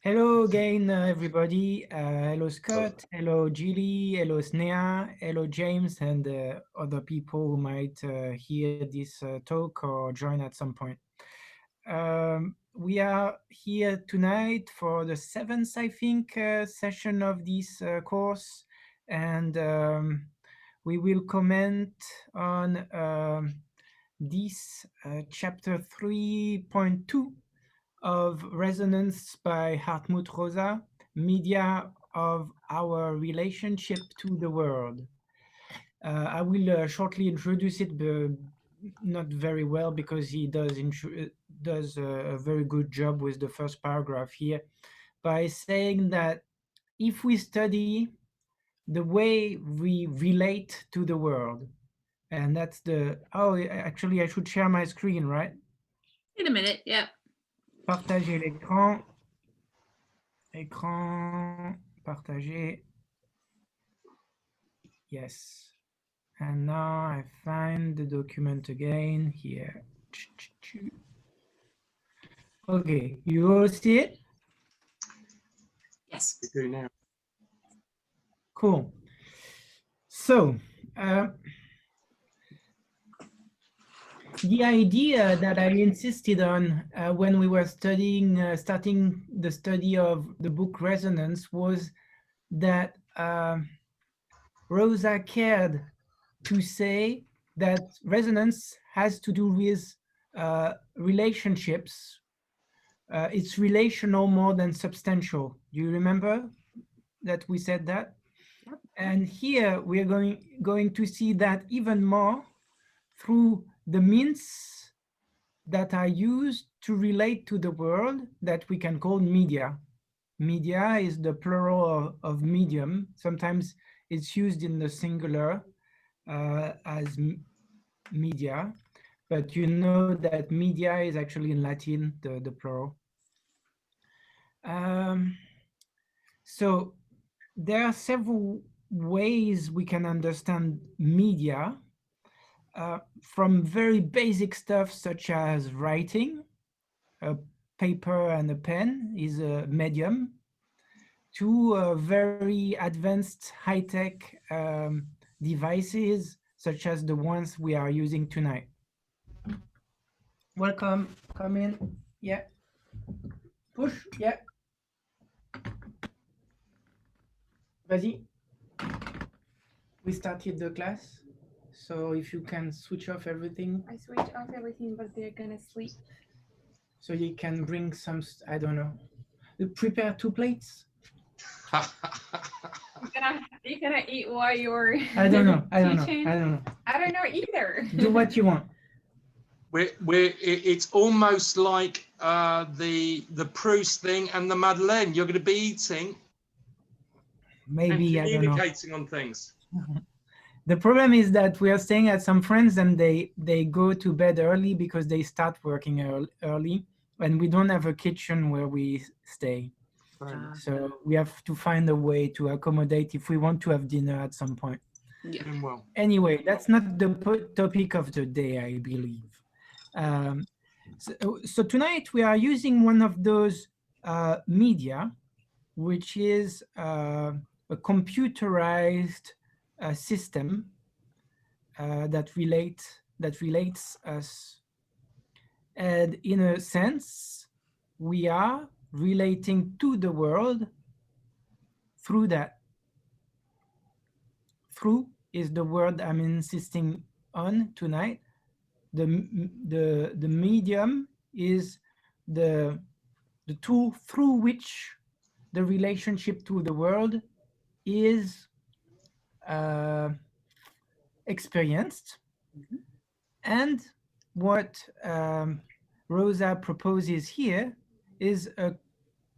Hello again, everybody. Hello, Scott. Hello, Julie. Hello, Snea. Hello, James, and other people who might hear this talk or join at some point. We are here tonight for the seventh, I think, session of this course, and we will comment on this chapter 3.2 of Resonance by Hartmut Rosa, Media of Our Relationship to the World. I will shortly introduce it, but not very well because he does a very good job with the first paragraph here by saying that if we study the way we relate to the world, and that's actually I should share my screen, right? In a minute, yeah. Partager l'écran. Écran, partager. Yes. And now I find the document again here. Okay, you all see it? Yes. We do now. Cool. So, the idea that I insisted on when we were starting the study of the book Resonance was that Rosa cared to say that resonance has to do with relationships. It's relational more than substantial. Do you remember that we said that? Yep. And here we are going to see that even more through the means that are used to relate to the world that we can call media. Media is the plural of medium. Sometimes it's used in the singular as media, but you know that media is actually in Latin, the plural. So there are several ways we can understand media, from very basic stuff such as writing. A paper and a pen is a medium, to very advanced high-tech devices such as the ones we are using tonight. Welcome, come in, yeah. Push, yeah. Vas-y. We started the class, so if you can switch off everything. I switch off everything, but they're gonna sleep. So you can bring some, I don't know, prepare 2 plates. You're gonna eat while you're I don't know. I don't teaching? know. I don't know. I don't know either. Do what you want. It's almost like the Proust thing and the Madeleine. You're going to be eating, Maybe, and I don't know. communicating on things. The problem is that we are staying at some friends and they go to bed early because they start working early, and we don't have a kitchen where we stay. So we have to find a way to accommodate if we want to have dinner at some point. Yeah. Well, Anyway, that's not the topic of the day, I believe. So tonight we are using one of those media, which is a computerized system that relates us, and in a sense, we are relating to the world through that. Through is the word I'm insisting on tonight. The medium is the tool through which the relationship to the world is experienced. Mm-hmm. And what Rosa proposes here is a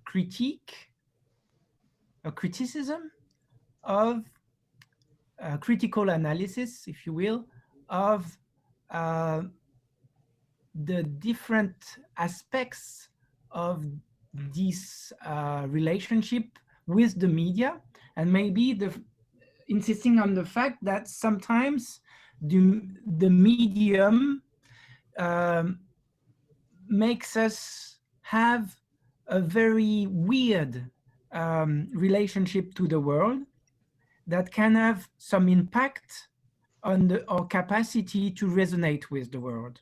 criticism of critical analysis, if you will, of the different aspects of this relationship with the media, and maybe insisting on the fact that sometimes the medium makes us have a very weird relationship to the world that can have some impact on our capacity to resonate with the world.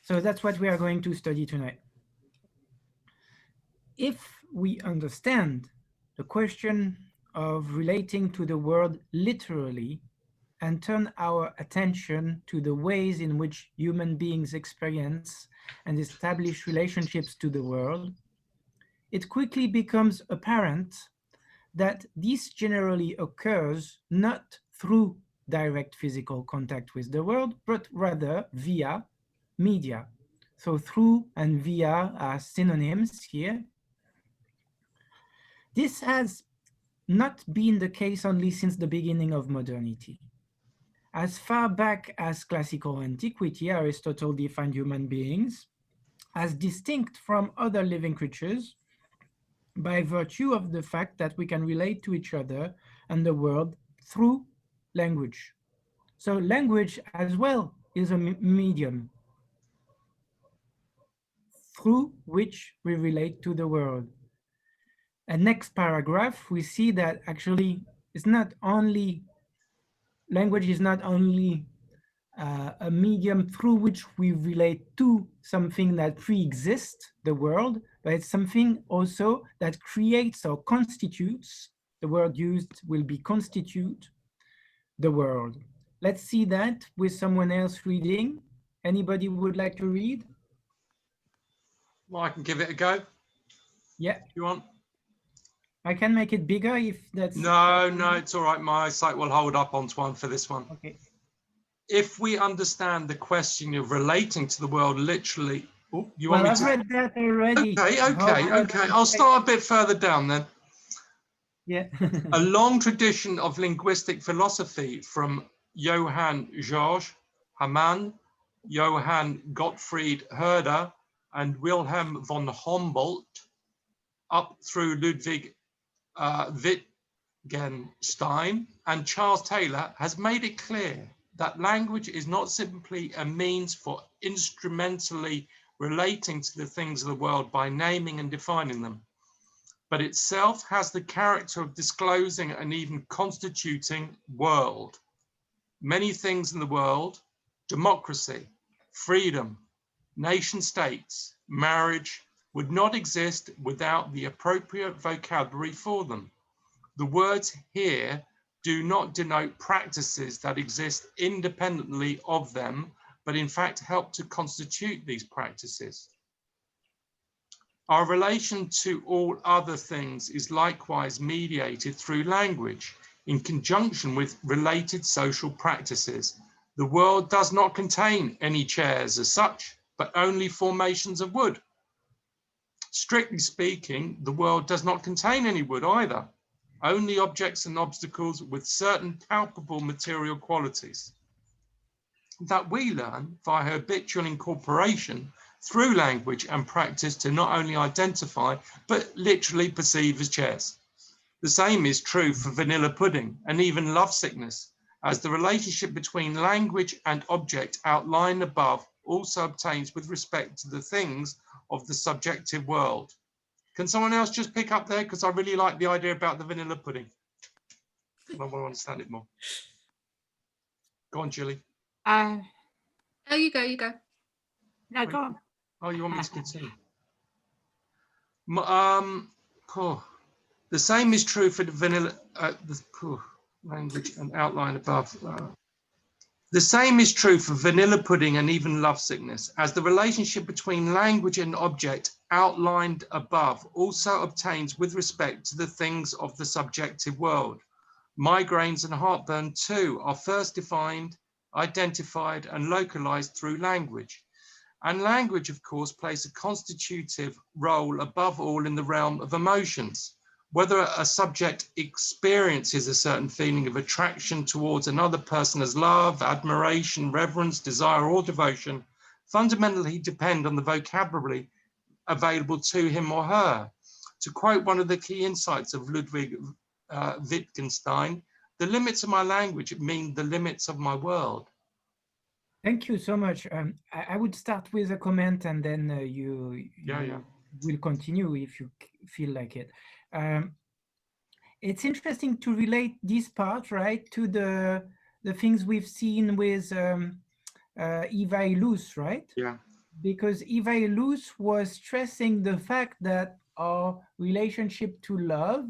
So that's what we are going to study tonight. If we understand the question of relating to the world literally and turn our attention to the ways in which human beings experience and establish relationships to the world, it quickly becomes apparent that this generally occurs not through direct physical contact with the world, but rather via media. So through and via are synonyms here. This has not been the case only since the beginning of modernity. As far back as classical antiquity, Aristotle defined human beings as distinct from other living creatures by virtue of the fact that we can relate to each other and the world through language. So language as well is a medium through which we relate to the world. And next paragraph, we see that actually it's not only, language is not only a medium through which we relate to something that pre-exists the world, but it's something also that creates or constitutes, the word used will be constitute, the world. Let's see that with someone else reading. Anybody would like to read? Well, I can give it a go. Yeah. If you want? I can make it bigger if that's... No, it's all right. My eyesight will hold up on one for this one. Okay. If we understand the question of relating to the world literally, you Well, want me I've to? read that already. Okay. I'll start a bit further down then. Yeah. A long tradition of linguistic philosophy from Johann Georg Hamann, Johann Gottfried Herder, and Wilhelm von Humboldt, up through Ludwig Wittgenstein and Charles Taylor, has made it clear that language is not simply a means for instrumentally relating to the things of the world by naming and defining them, but itself has the character of disclosing and even constituting world. Many things in the world, democracy, freedom, nation states, marriage, would not exist without the appropriate vocabulary for them. The words here do not denote practices that exist independently of them, but in fact help to constitute these practices. Our relation to all other things is likewise mediated through language, in conjunction with related social practices. The world does not contain any chairs as such, but only formations of wood. Strictly speaking, the world does not contain any wood either, only objects and obstacles with certain palpable material qualities that we learn via habitual incorporation through language and practice to not only identify, but literally perceive as chairs. The same is true for vanilla pudding and even lovesickness, as the relationship between language and object outlined above also obtains with respect to the things of the subjective world. Can someone else just pick up there? Because I really like the idea about the vanilla pudding. I want to understand it more. Go on, Julie. Oh, you go. No, go on. Oh, you want me to continue? The same is true for the vanilla language and outline above. The same is true for vanilla pudding and even lovesickness, as the relationship between language and object outlined above also obtains with respect to the things of the subjective world. Migraines and heartburn too are first defined, identified and localized through language. And language, of course, plays a constitutive role above all in the realm of emotions. Whether a subject experiences a certain feeling of attraction towards another person as love, admiration, reverence, desire, or devotion, fundamentally depend on the vocabulary available to him or her. To quote one of the key insights of Ludwig Wittgenstein, the limits of my language mean the limits of my world. Thank you so much. I would start with a comment, and then Yeah, yeah. will continue if you feel like it. Um, it's interesting to relate this part, right, to the things we've seen with Eva Illouz, right? Yeah. Because Eva Illouz was stressing the fact that our relationship to love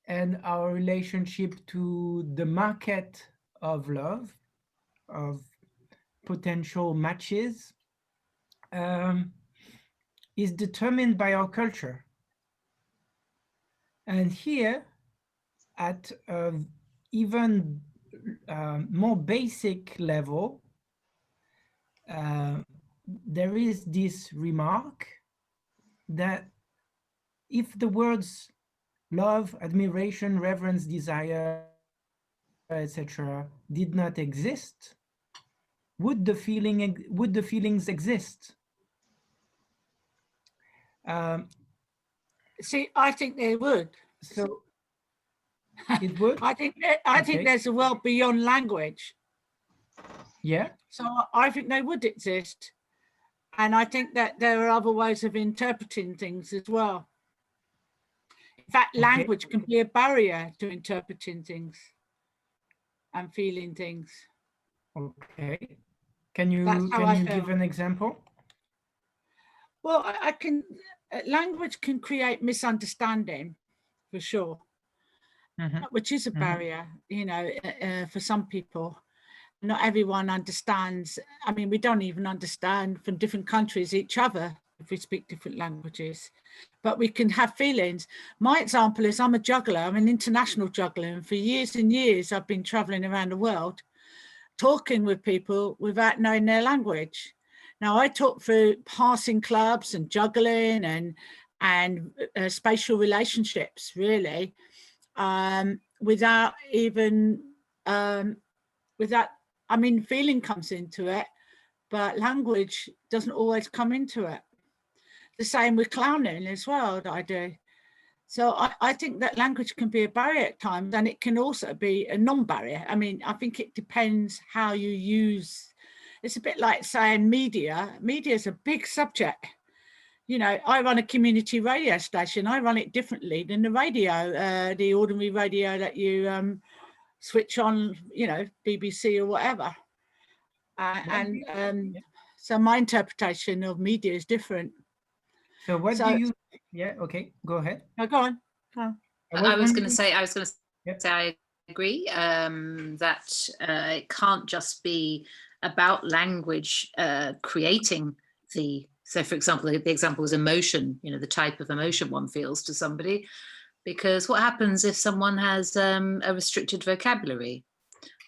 and our relationship to the market of love, of potential matches, um, is determined by our culture. And here, at an even more basic level, uh, there is this remark that if the words love, admiration, reverence, desire, etc., did not exist, would the feelings exist? Um, See, I think they would. so it would. I think Okay. there's a world beyond language. Yeah. So I think they would exist. And I think that there are other ways of interpreting things as well. In fact, Okay. language can be a barrier to interpreting things and feeling things. Okay. Can you That's how I give feel. an example? Well, I can. Language can create misunderstanding, for sure, which is a barrier, you know, for some people. Not everyone understands. I mean, we don't even understand from different countries each other if we speak different languages, but we can have feelings. My example is I'm a juggler. I'm an international juggler, and for years and years I've been traveling around the world talking with people without knowing their language. Now I talk through passing clubs and juggling and spatial relationships, really, without even without. I mean, feeling comes into it, but language doesn't always come into it. The same with clowning as well that I do. So I think that language can be a barrier at times, and it can also be a non-barrier. I mean, I think it depends how you use. It's a bit like saying media. Media is a big subject. You know, I run a community radio station. I run it differently than the radio, the ordinary radio that you switch on, you know, BBC or whatever. So my interpretation of media is different. So what do you? Yeah. Okay. Go ahead. No, go on. I was going to say, Yep. I agree that it can't just be about language creating the. So, for example, the example was emotion. You know, the type of emotion one feels to somebody, because what happens if someone has a restricted vocabulary?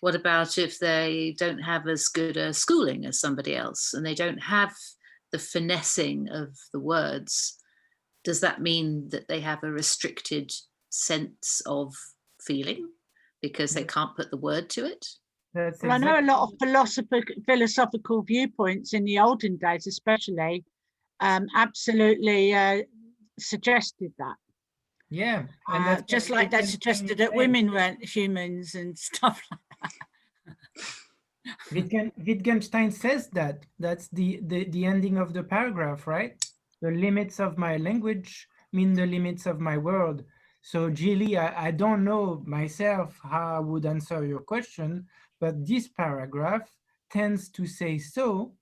What about if they don't have as good a schooling as somebody else and they don't have the finessing of the words? Does that mean that they have a restricted sense of feeling because they can't put the word to it? That's well, I know a lot of philosophical viewpoints in the olden days, especially, absolutely suggested that. Yeah, and that's just like they suggested that women weren't humans and stuff like that. Wittgenstein says that. That's the ending of the paragraph, right? The limits of my language mean the limits of my world. So, Gilly, I don't know myself how I would answer your question, but this paragraph tends to say so,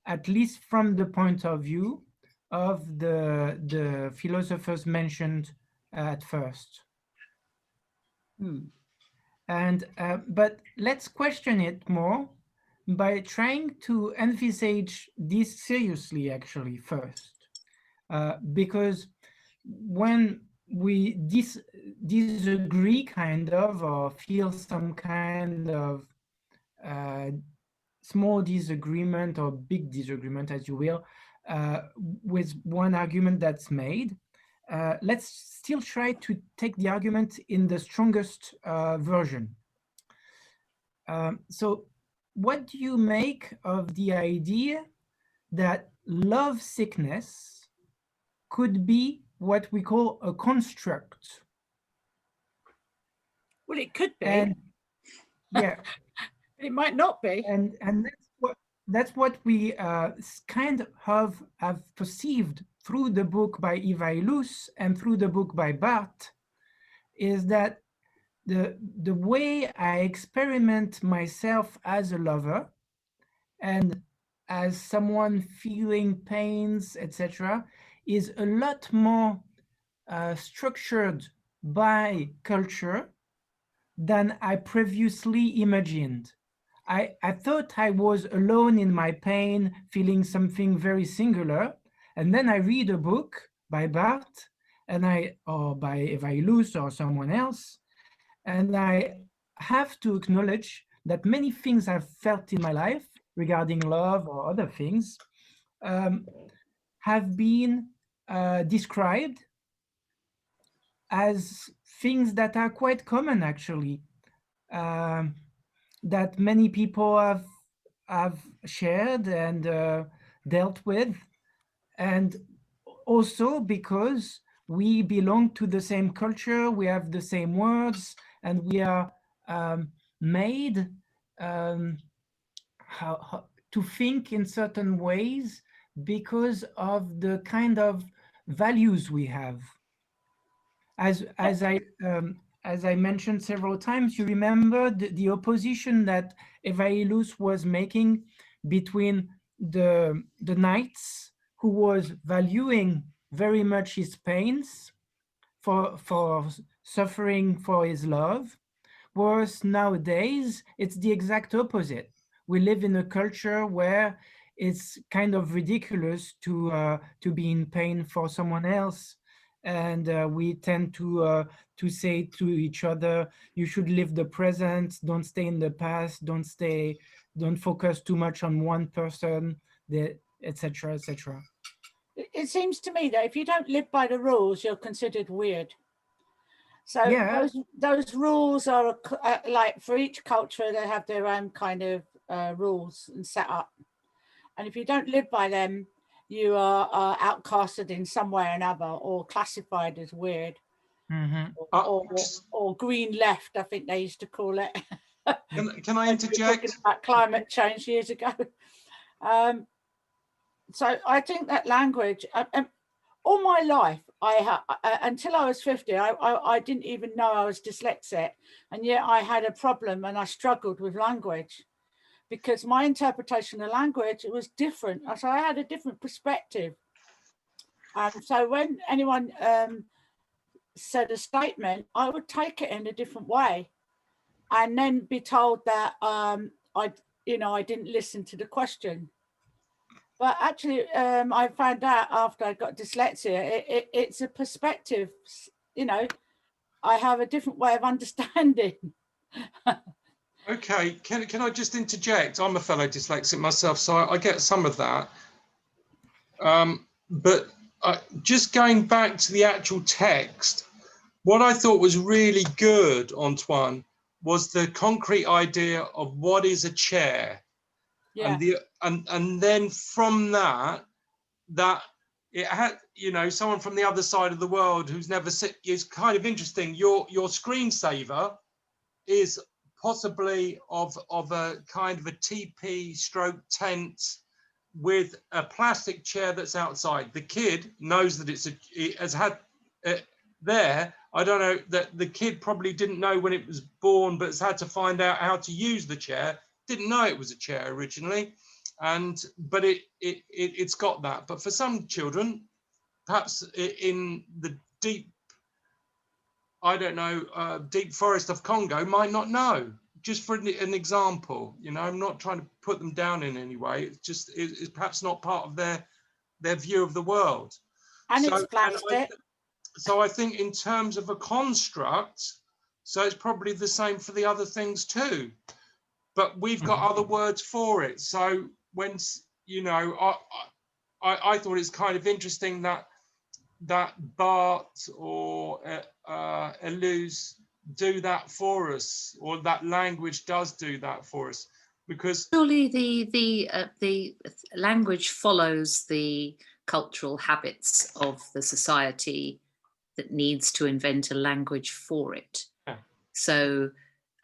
at least from the point of view of the philosophers mentioned at first. And but let's question it more by trying to envisage this seriously, actually, first, because when we disagree kind of, or feel some kind of small disagreement or big disagreement, as you will, with one argument that's made, let's still try to take the argument in the strongest version. So what do you make of the idea that love sickness could be what we call a construct? Well, it could be. And Yeah. It might not be. And that's what we kind of have perceived through the book by Eva Illouz and through the book by Barthes, is that the way I experiment myself as a lover and as someone feeling pains, etc., is a lot more structured by culture than I previously imagined. I thought I was alone in my pain, feeling something very singular. And then I read a book by Barthes or by Eva Illouz or someone else. And I have to acknowledge that many things I've felt in my life regarding love or other things have been described as things that are quite common, actually. That many people have shared and dealt with, and also because we belong to the same culture, we have the same words, and we are made to think in certain ways because of the kind of values we have. As I mentioned several times, you remember the opposition that Eva Illouz was making between the knights, who was valuing very much his pains for suffering for his love, whereas nowadays it's the exact opposite. We live in a culture where it's kind of ridiculous to be in pain for someone else. And we tend to say to each other, you should live the present, don't stay in the past, don't focus too much on one person, etc., etc. It seems to me that if you don't live by the rules, you're considered weird. So yeah. those rules are like, for each culture, they have their own kind of rules and set up. And if you don't live by them, you are outcasted in some way or another, or classified as weird. Mm-hmm. Or green left, I think they used to call it. Can I interject? Talking about climate change years ago. So I think that language, all my life, until I was 50, I didn't even know I was dyslexic, and yet I had a problem and I struggled with language because my interpretation of language, it was different. So I had a different perspective. And so when anyone said a statement, I would take it in a different way, and then be told that I didn't listen to the question. But actually, I found out after I got dyslexia, it's a perspective. I have a different way of understanding. Okay, can I just interject? I'm a fellow dyslexic myself, so I get some of that. But just going back to the actual text, what I thought was really good, Antoine, was the concrete idea of what is a chair. Yeah. And then from that it had, someone from the other side of the world who's never seen, is kind of interesting. Your screensaver is possibly of a kind of a TP stroke tent with a plastic chair that's outside. The kid knows that it has had there. I don't know, that the kid probably didn't know when it was born, but has had to find out how to use the chair. Didn't know it was a chair originally, but it's got that. But for some children, perhaps in the deep, I don't know, deep forest of Congo, might not know. Just for an example, I'm not trying to put them down in any way. It's just it's perhaps not part of their view of the world. And it's plastic. So I think in terms of a construct, so it's probably the same for the other things too. But we've got other words for it. So when, I thought it's kind of interesting that Barthes or Illouz do that for us, or that language does do that for us, because surely the language follows the cultural habits of the society that needs to invent a language for it. Yeah. So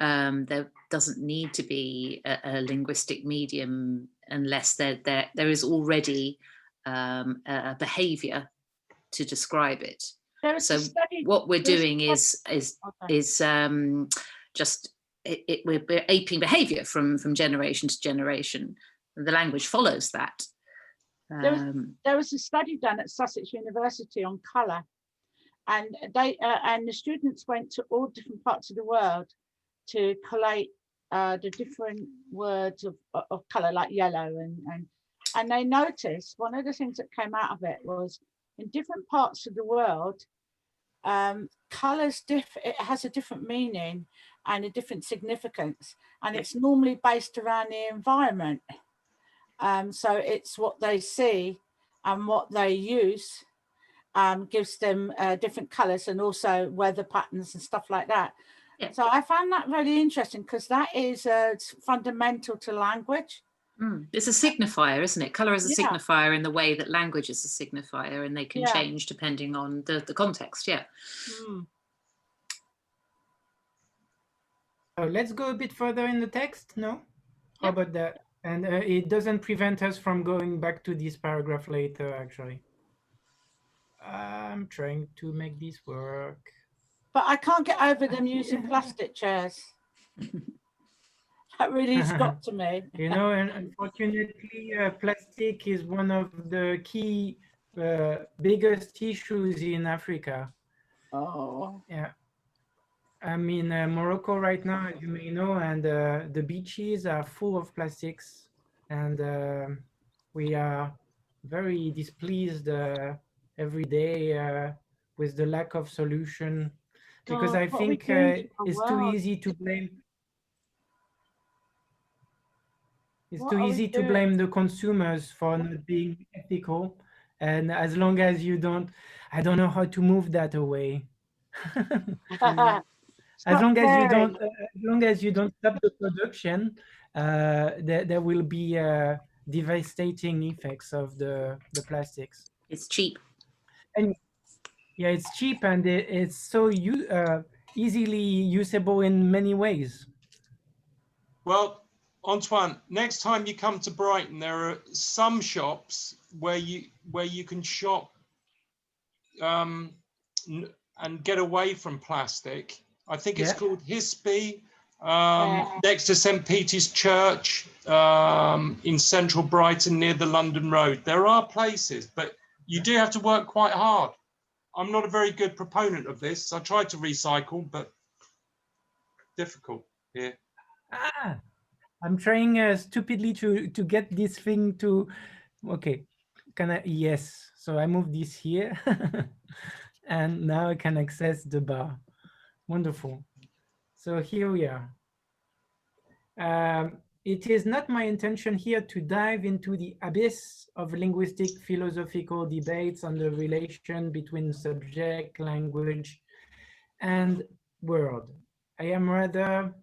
there doesn't need to be a linguistic medium unless there is already a behavior to describe it. So what we're doing is just we're aping behavior from generation to generation. And the language follows that. There was a study done at Sussex University on colour, and the students went to all different parts of the world to collate the different words of colour, like yellow, and they noticed one of the things that came out of it was in different parts of the world, colours it has a different meaning and a different significance, and it's normally based around the environment. So it's what they see and what they use gives them different colours, and also weather patterns and stuff like that. Yeah. So I found that really interesting, because that is fundamental to language. It's a signifier, isn't it? Colour is a signifier in the way that language is a signifier, and they can change depending on the context. Yeah. So let's go a bit further in the text. No? How about that? And it doesn't prevent us from going back to this paragraph later, actually. I'm trying to make this work. But I can't get over them using plastic chairs. That really got to me. You know, and unfortunately, plastic is one of the key biggest issues in Africa. Oh. Yeah. I'm in Morocco right now, as you may know, and the beaches are full of plastics, and we are very displeased every day with the lack of solution, because I think it's too easy to blame. It's too easy to blame the consumers for not being ethical, and as long as you don't, I don't know how to move that away. As long as you don't stop the production, there will be devastating effects of the plastics. It's cheap. And yeah, it's cheap, and it's so easily usable in many ways. Well, Antoine, next time you come to Brighton, there are some shops where you can shop and get away from plastic. I think it's called Hispi, next to St. Peter's Church in central Brighton near the London Road. There are places, but you do have to work quite hard. I'm not a very good proponent of this. I tried to recycle, but difficult here. I'm trying stupidly to get this thing to, okay, can I, yes. So I move this here and now I can access the bar. Wonderful. So here we are. It is not my intention here to dive into the abyss of linguistic philosophical debates on the relation between subject, language, and word. I am rather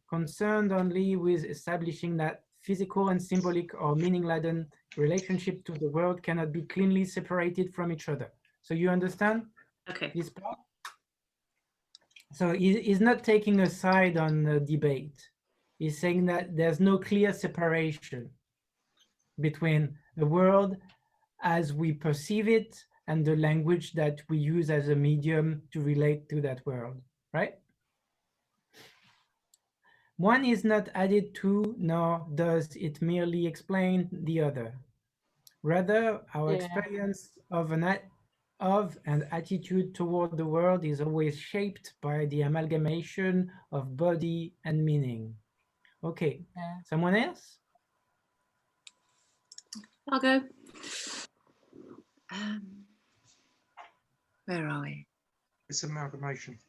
concerned only with establishing that physical and symbolic or meaning-laden relationship to the world cannot be cleanly separated from each other. So you understand? Okay. This part? So he's not taking a side on the debate. He's saying that there's no clear separation between the world as we perceive it and the language that we use as a medium to relate to that world, right? One is not added to, nor does it merely explain the other. Rather, our experience of an attitude toward the world is always shaped by the amalgamation of body and meaning. Okay, someone else? I'll go. Where are we? It's amalgamation.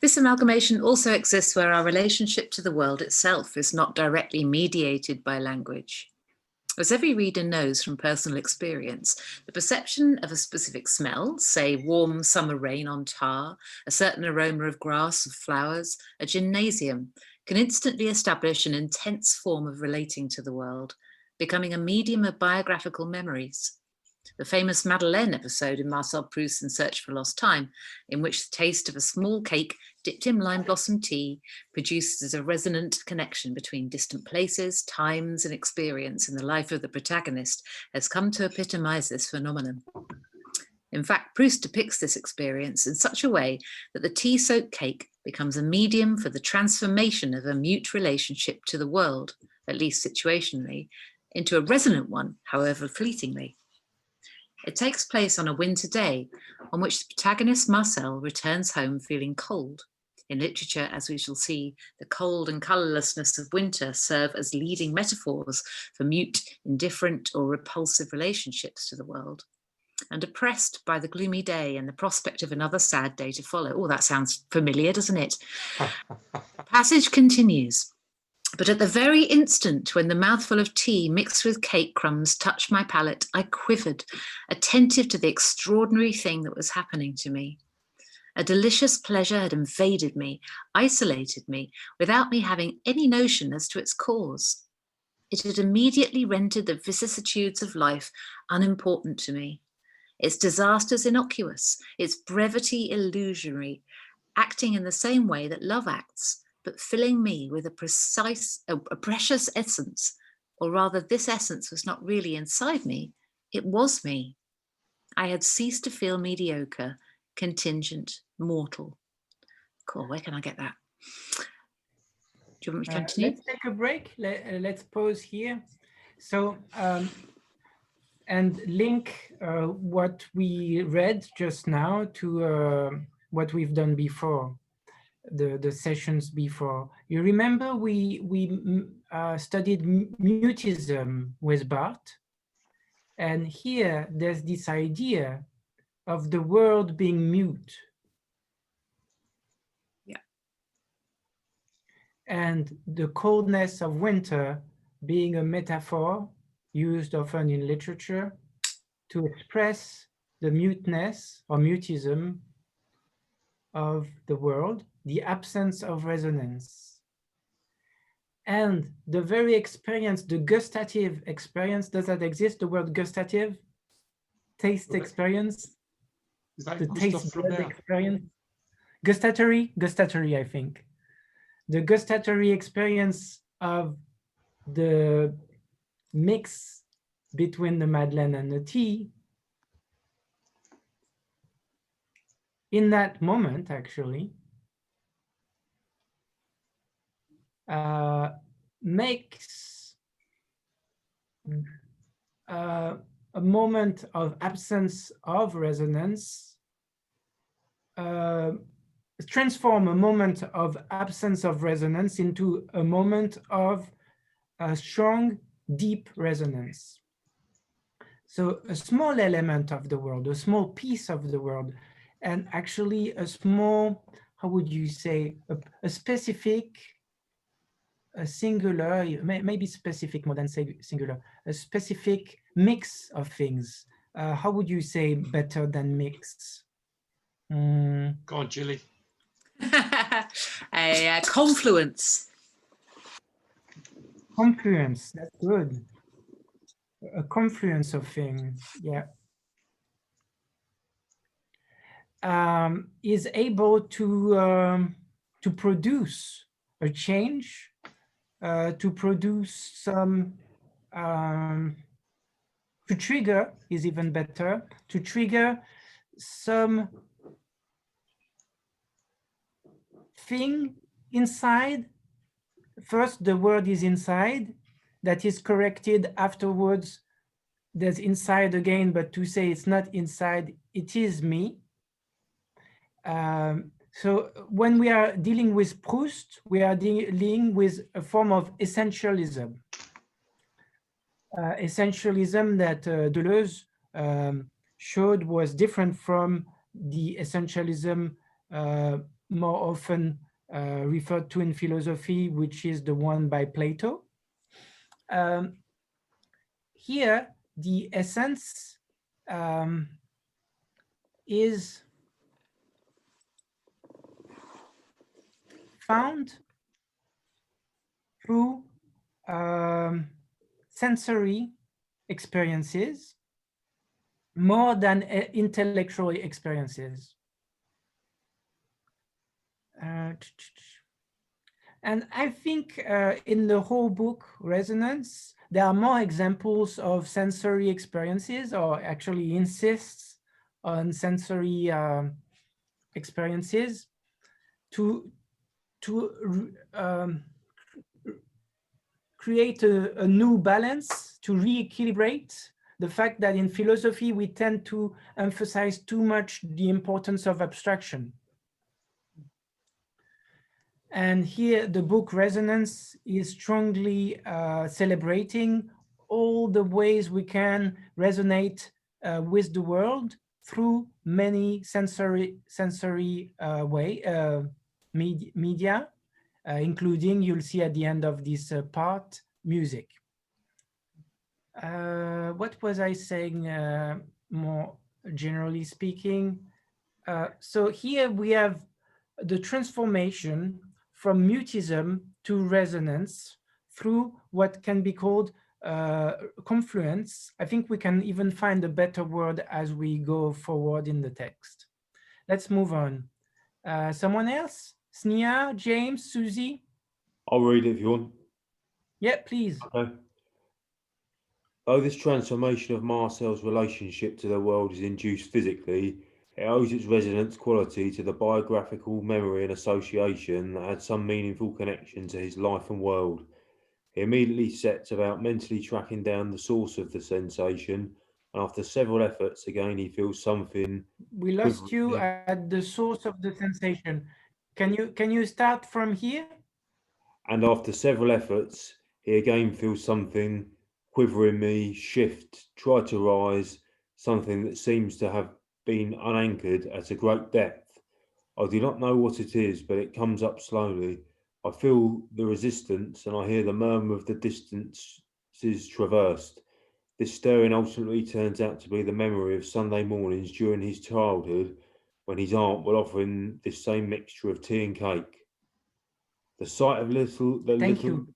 This amalgamation also exists where our relationship to the world itself is not directly mediated by language. As every reader knows from personal experience, the perception of a specific smell, say warm summer rain on tar, a certain aroma of grass, of flowers, a gymnasium, can instantly establish an intense form of relating to the world, becoming a medium of biographical memories. The famous Madeleine episode in Marcel Proust's In Search for Lost Time, in which the taste of a small cake dipped in lime blossom tea produces a resonant connection between distant places, times, and experience in the life of the protagonist, has come to epitomize this phenomenon. In fact, Proust depicts this experience in such a way that the tea-soaked cake becomes a medium for the transformation of a mute relationship to the world, at least situationally, into a resonant one, however fleetingly. It takes place on a winter day on which the protagonist Marcel returns home feeling cold. In literature, as we shall see, the cold and colourlessness of winter serve as leading metaphors for mute, indifferent, or repulsive relationships to the world. And oppressed by the gloomy day and the prospect of another sad day to follow. Oh, that sounds familiar, doesn't it? The passage continues. But at the very instant when the mouthful of tea mixed with cake crumbs touched my palate, I quivered, attentive to the extraordinary thing that was happening to me. A delicious pleasure had invaded me, isolated me, without me having any notion as to its cause. It had immediately rendered the vicissitudes of life unimportant to me. Its disasters innocuous, its brevity illusory, acting in the same way that love acts, but filling me with a precious essence, or rather this essence was not really inside me, it was me. I had ceased to feel mediocre, contingent, mortal. Cool, where can I get that? Do you want me to continue? Let's take a break. Let's pause here. So, and link what we read just now to what we've done before, the sessions before. You remember we studied mutism with Barthes, and here there's this idea of the world being mute. Yeah. And the coldness of winter being a metaphor used often in literature to express the muteness or mutism of the world, the absence of resonance. And the very experience, the gustative experience, does that exist, the word gustative? Taste experience? Is that The Gustave taste bud Flaubert? experience? Gustatory, I think. The gustatory experience of the mix between the Madeleine and the tea, in that moment, actually, makes a moment of absence of resonance, transform a moment of absence of resonance into a moment of a strong, deep resonance. So a small element of the world, a small piece of the world, and actually a small, how would you say, a specific, a singular, maybe specific more than singular, a specific mix of things. How would you say better than mix? Go on, Julie. A confluence. Confluence, that's good. A confluence of things, yeah. Is able to produce a change, to produce some, to trigger is even better, to trigger some thing inside. First, the word is inside, that is corrected afterwards. There's inside again, but to say it's not inside, it is me. So when we are dealing with Proust, we are dealing with a form of essentialism. Essentialism that Deleuze showed was different from the essentialism more often referred to in philosophy, which is the one by Plato. Here, the essence is found through sensory experiences, more than intellectual experiences. And I think in the whole book, Resonance, there are more examples of sensory experiences, or actually insists on sensory experiences to create a new balance, to re-equilibrate the fact that in philosophy, we tend to emphasize too much the importance of abstraction. And here the book Resonance is strongly celebrating all the ways we can resonate with the world through many media, including, you'll see at the end of this part, music. What was I saying more generally speaking? So here we have the transformation from mutism to resonance through what can be called confluence. I think we can even find a better word as we go forward in the text. Let's move on. Someone else? Sneha, James, Susie? I'll read it if you want. Yeah, please. Okay. Though this transformation of Marcel's relationship to the world is induced physically, it owes its resonance quality to the biographical memory and association that had some meaningful connection to his life and world. He immediately sets about mentally tracking down the source of the sensation, and after several efforts, again he feels something. We lost you at the source of the sensation. Can you start from here? And after several efforts, he again feels something quivering me, shift, try to rise, something that seems to have been unanchored at a great depth. I do not know what it is, but it comes up slowly. I feel the resistance and I hear the murmur of the distances traversed. This stirring ultimately turns out to be the memory of Sunday mornings during his childhood, when his aunt would offer him this same mixture of tea and cake. The sight of Thank you.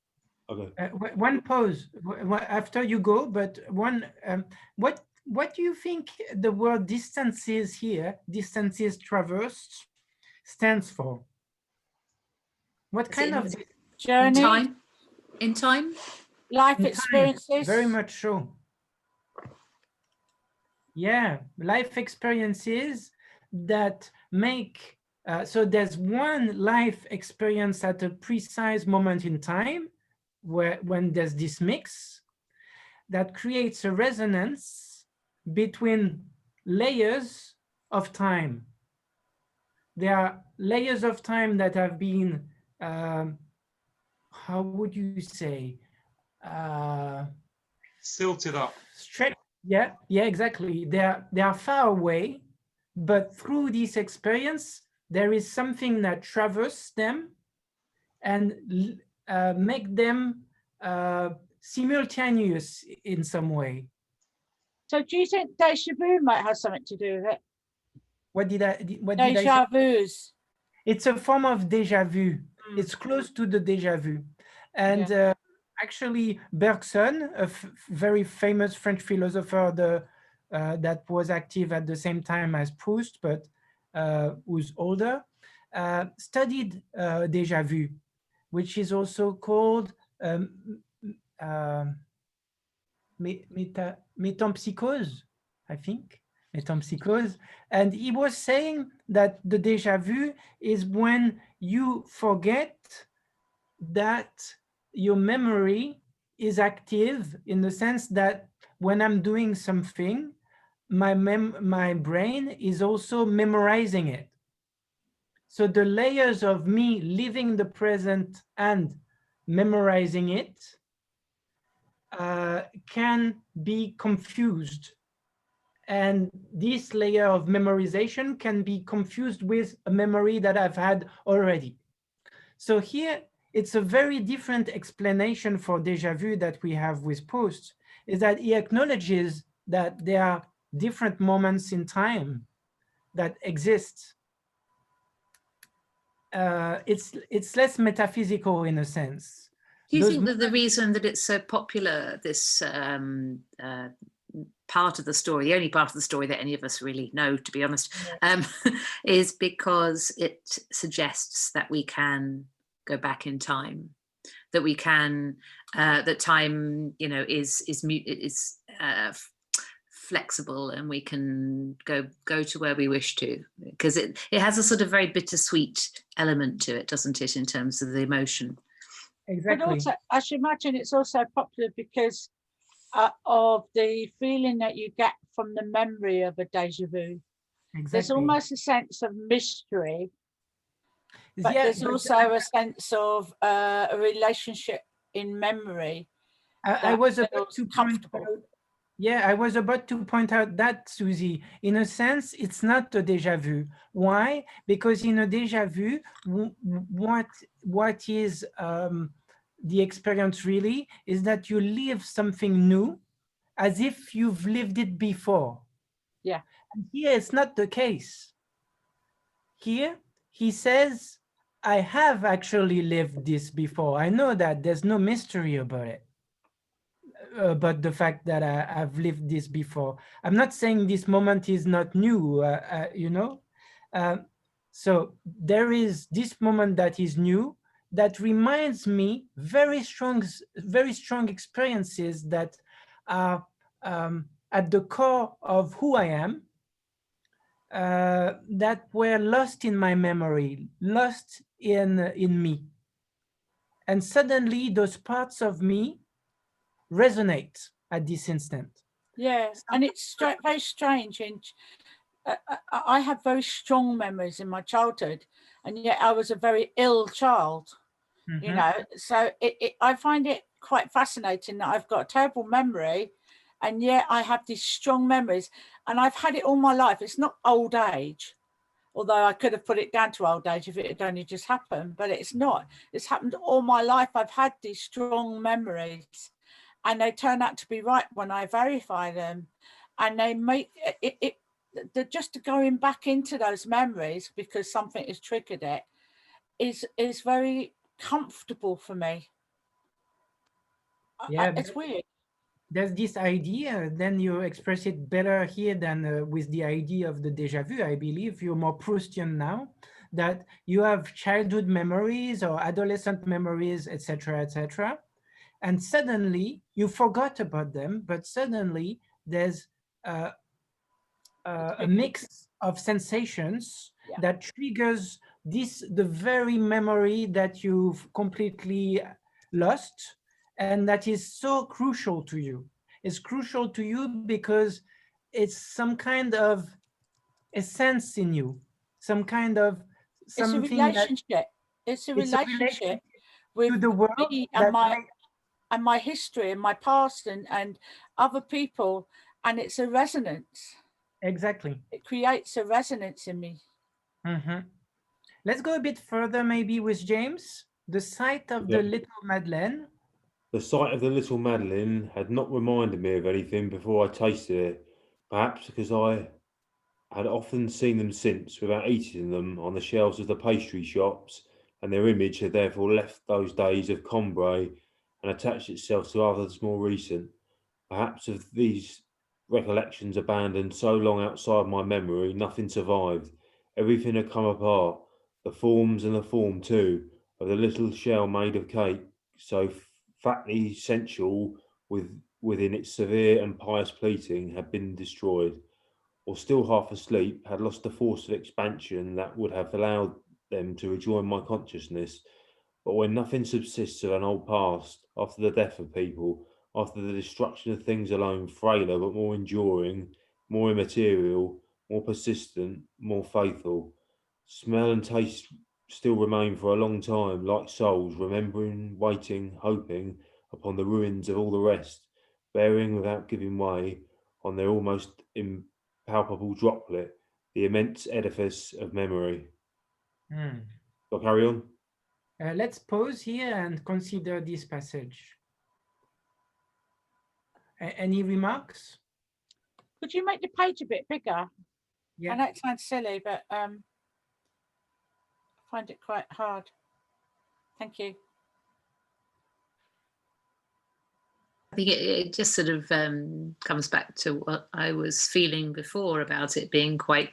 Okay. One pause after you go, but one. What do you think the word distances here, distances traversed, stands for? What kind of journey? In time? Life experiences? Very much so. Yeah, life experiences that make, so there's one life experience at a precise moment in time when there's this mix that creates a resonance between layers of time. There are layers of time that have been, how would you say? Silted up. Stretched. Yeah, exactly. They are far away, but through this experience, there is something that traverses them and make them simultaneous in some way. So do you think déjà vu might have something to do with it? What did I Déjà vus. It's a form of déjà vu. It's close to the déjà vu. And actually, Bergson, a very famous French philosopher that was active at the same time as Proust, but who's older, studied déjà vu, which is also called metempsychose, I think. Metempsychose. And he was saying that the déjà vu is when you forget that your memory is active, in the sense that when I'm doing something, my brain is also memorizing it. So the layers of me living the present and memorizing it can be confused. And this layer of memorization can be confused with a memory that I've had already. So here, it's a very different explanation for déjà vu that we have with Proust, is that he acknowledges that there are different moments in time that exist. It's less metaphysical in a sense. Do you think that the reason that it's so popular, this part of the story, the only part of the story that any of us really know, to be honest, is because it suggests that we can go back in time, that we can, that time, you know, is flexible, and we can go to where we wish to, because it has a sort of very bittersweet element to it, doesn't it, in terms of the emotion. Exactly. But also, I should imagine it's also popular because of the feeling that you get from the memory of a déjà vu. Exactly. There's almost a sense of mystery, but Yeah, there's also a sense of a relationship in memory. I was about feels to point comfortable. out, yeah, I was about to point out that, Susie, in a sense, it's not a déjà vu. Why? Because in a déjà vu, what is the experience really is that you live something new as if you've lived it before. Yeah. And here it's not the case. Here he says, I have actually lived this before. I know that there's no mystery about it. But the fact that I've lived this before. I'm not saying this moment is not new, you know. So there is this moment that is new that reminds me very strong experiences that are at the core of who I am, that were lost in my memory, lost in me. And suddenly those parts of me resonate at this instant. Yeah, and it's very strange. And I have very strong memories in my childhood, and yet I was a very ill child. You know, so I find it quite fascinating that I've got a terrible memory, and yet I have these strong memories, and I've had it all my life. It's not old age, although I could have put it down to old age if it had only just happened, but it's not. It's happened all my life. I've had these strong memories, and they turn out to be right when I verify them, and they make it just going back into those memories because something has triggered it is very comfortable for me. Yeah, it's weird. There's this idea, then you express it better here than with the idea of the déjà vu. I believe you're more Proustian now, that you have childhood memories or adolescent memories, etc., and suddenly you forgot about them, but suddenly there's a mix of sensations that triggers the very memory that you've completely lost, and that is so crucial to you. It's crucial to you because it's some kind of essence in you, some kind of something it's a relationship. It's a relationship with to the world me and my history and my past and other people, and it's a resonance. Exactly. It creates a resonance in me. Let's go a bit further maybe with James. The sight of the little Madeleine. The sight of the little Madeleine had not reminded me of anything before I tasted it, perhaps because I had often seen them since without eating them on the shelves of the pastry shops, and their image had therefore left those days of Combray and attached itself to others more recent. Perhaps of these recollections abandoned so long outside my memory, nothing survived. Everything had come apart, the forms and the form too, of the little shell made of cake, so fatly sensual within its severe and pious pleating, had been destroyed, or still half asleep, had lost the force of expansion that would have allowed them to rejoin my consciousness. But when nothing subsists of an old past, after the death of people, after the destruction of things alone, frailer but more enduring, more immaterial, more persistent, more faithful, smell and taste still remain for a long time, like souls, remembering, waiting, hoping upon the ruins of all the rest, bearing without giving way on their almost impalpable droplet, the immense edifice of memory. Shall I carry on? Let's pause here and consider this passage. Any remarks? Could you make the page a bit bigger? Yeah. I know it sounds silly, but I find it quite hard. Thank you. I think it just sort of comes back to what I was feeling before about it being quite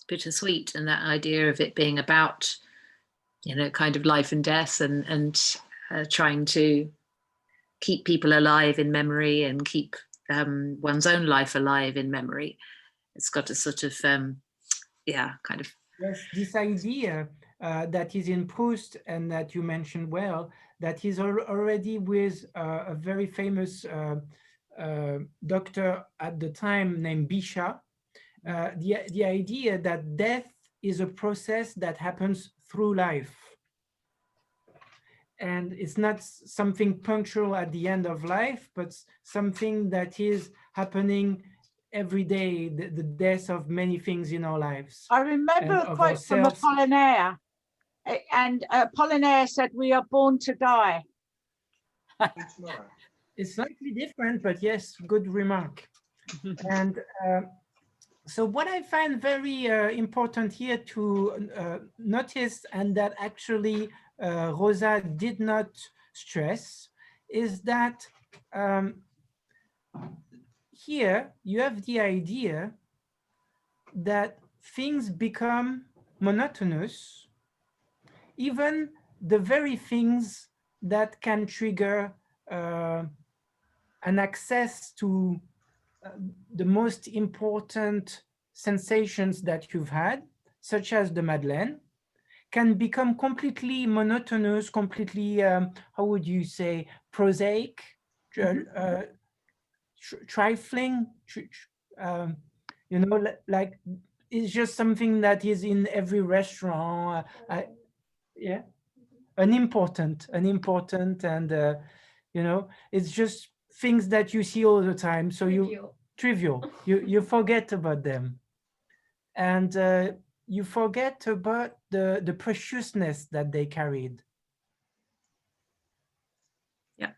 bittersweet, and that idea of it being about, you know, kind of life and death, and trying to keep people alive in memory and keep one's own life alive in memory. It's got a sort of, yeah, kind of. Yes, this idea that is in Proust and that you mentioned well, that is already with a very famous doctor at the time named Bichat. The idea that death is a process that happens through life. And it's not something punctual at the end of life, but something that is happening every day, the death of many things in our lives. I remember a quote from Apollinaire, and Apollinaire said, "We are born to die." It's slightly different, but yes, good remark. And so what I find very important here to notice, and that actually Rosa did not stress, is that here you have the idea that things become monotonous, even the very things that can trigger an access to the most important sensations that you've had, such as the Madeleine, can become completely monotonous, completely, how would you say, prosaic, trifling, you know, like it's just something that is in every restaurant. Yeah, unimportant, and you know, it's just things that you see all the time. So trivial. You forget about them, and you forget about the preciousness that they carried. Yeah.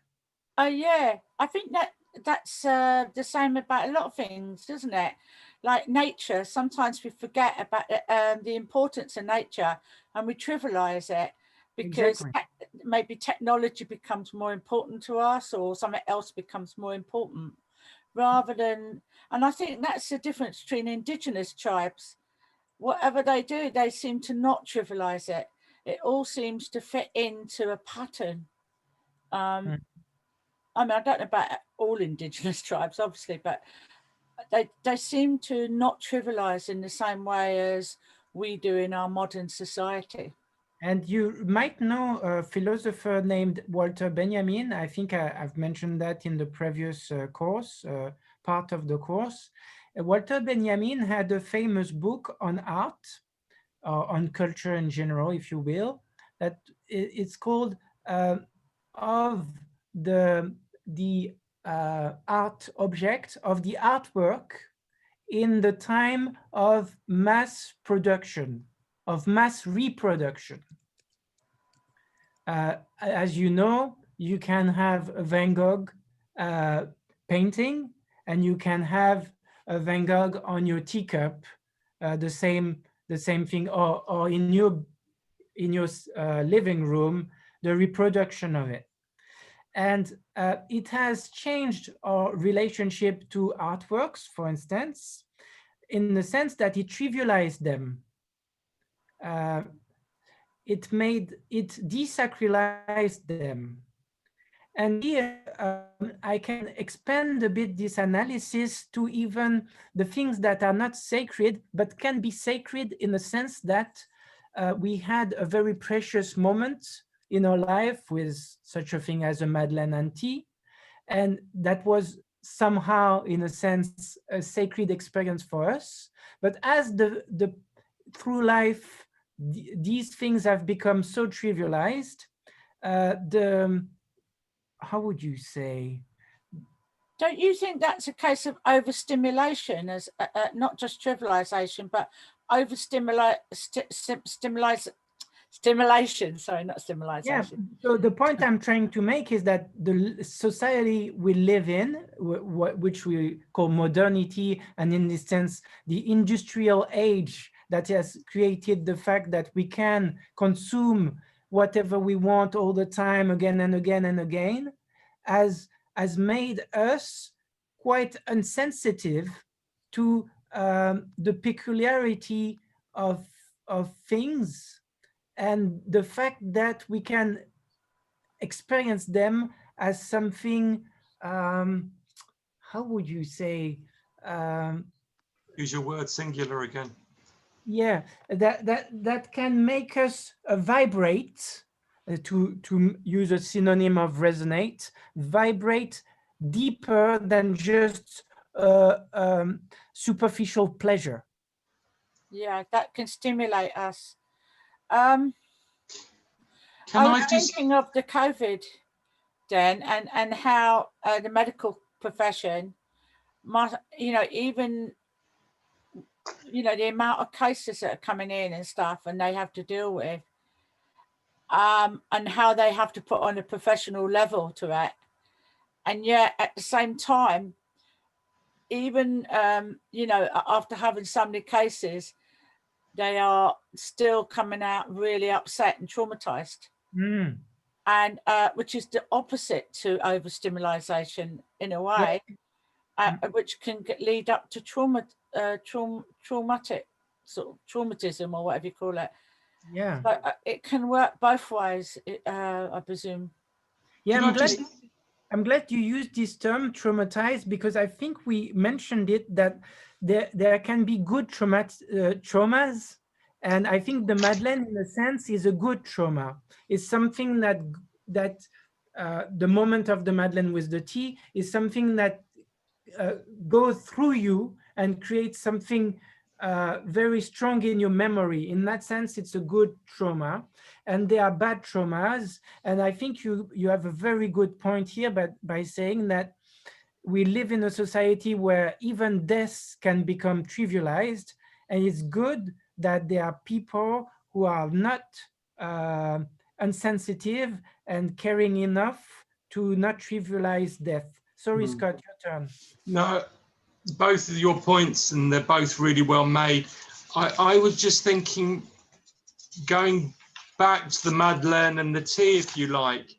Yeah, I think that's the same about a lot of things, isn't it? Like nature, sometimes we forget about the importance of nature, and we trivialize it because maybe technology becomes more important to us, or something else becomes more important, rather than. And I think that's the difference between indigenous tribes. Whatever they do, they seem to not trivialize it. It all seems to fit into a pattern. I mean, I don't know about all indigenous tribes, obviously, but they seem to not trivialize in the same way as we do in our modern society. And you might know a philosopher named Walter Benjamin. I think I've mentioned that in the previous course, part of the course. Walter Benjamin had a famous book on art, on culture in general, if you will, that it's called Of the Art Object, of the artwork in the time of mass production, of mass reproduction. As you know, you can have a Van Gogh painting, and you can have a Van Gogh on your teacup, the same thing, or in your living room, the reproduction of it. And it has changed our relationship to artworks, for instance, in the sense that it trivialized them. It desacralized them. And here I can expand a bit this analysis to even the things that are not sacred, but can be sacred in the sense that we had a very precious moment in our life with such a thing as a Madeleine and tea. And that was somehow, in a sense, a sacred experience for us. But as through life, these things have become so trivialized, how would you say? Don't you think that's a case of overstimulation, as not just trivialization, but stimulation? Sorry, not stimulation. Yeah. So the point I'm trying to make is that the society we live in, which we call modernity, and in this sense, the industrial age that has created the fact that we can consume whatever we want all the time, again and again and again, has made us quite insensitive to the peculiarity of things, and the fact that we can experience them as something, how would you say, Use your word singular again. yeah, that can make us vibrate, to use a synonym of resonate, vibrate deeper than just superficial pleasure. Yeah, that can stimulate us. Can I I was just thinking of the COVID, Dan, and how the medical profession must, even, the amount of cases that are coming in and stuff, and they have to deal with, and how they have to put on a professional level to it. And yet at the same time, even, after having so many cases, they are still coming out really upset and traumatized. Mm. And which is the opposite to overstimulation in a way, which can lead up to traumatic sort of traumatism, or whatever you call it. Yeah. But it can work both ways, I presume. Yeah, Can I'm glad you used this term, traumatized, because I think we mentioned it, that there can be good traumas. And I think the Madeleine, in a sense, is a good trauma. It's something that the moment of the Madeleine with the tea is something that goes through you and creates something very strong in your memory. In that sense, it's a good trauma. And there are bad traumas. And I think you have a very good point here, by saying that we live in a society where even death can become trivialized. And it's good that there are people who are not insensitive and caring enough to not trivialize death. Sorry, Scott, your turn. No, both of your points, and they're both really well made. I was just thinking, going back to the Madeleine and the tea, if you like,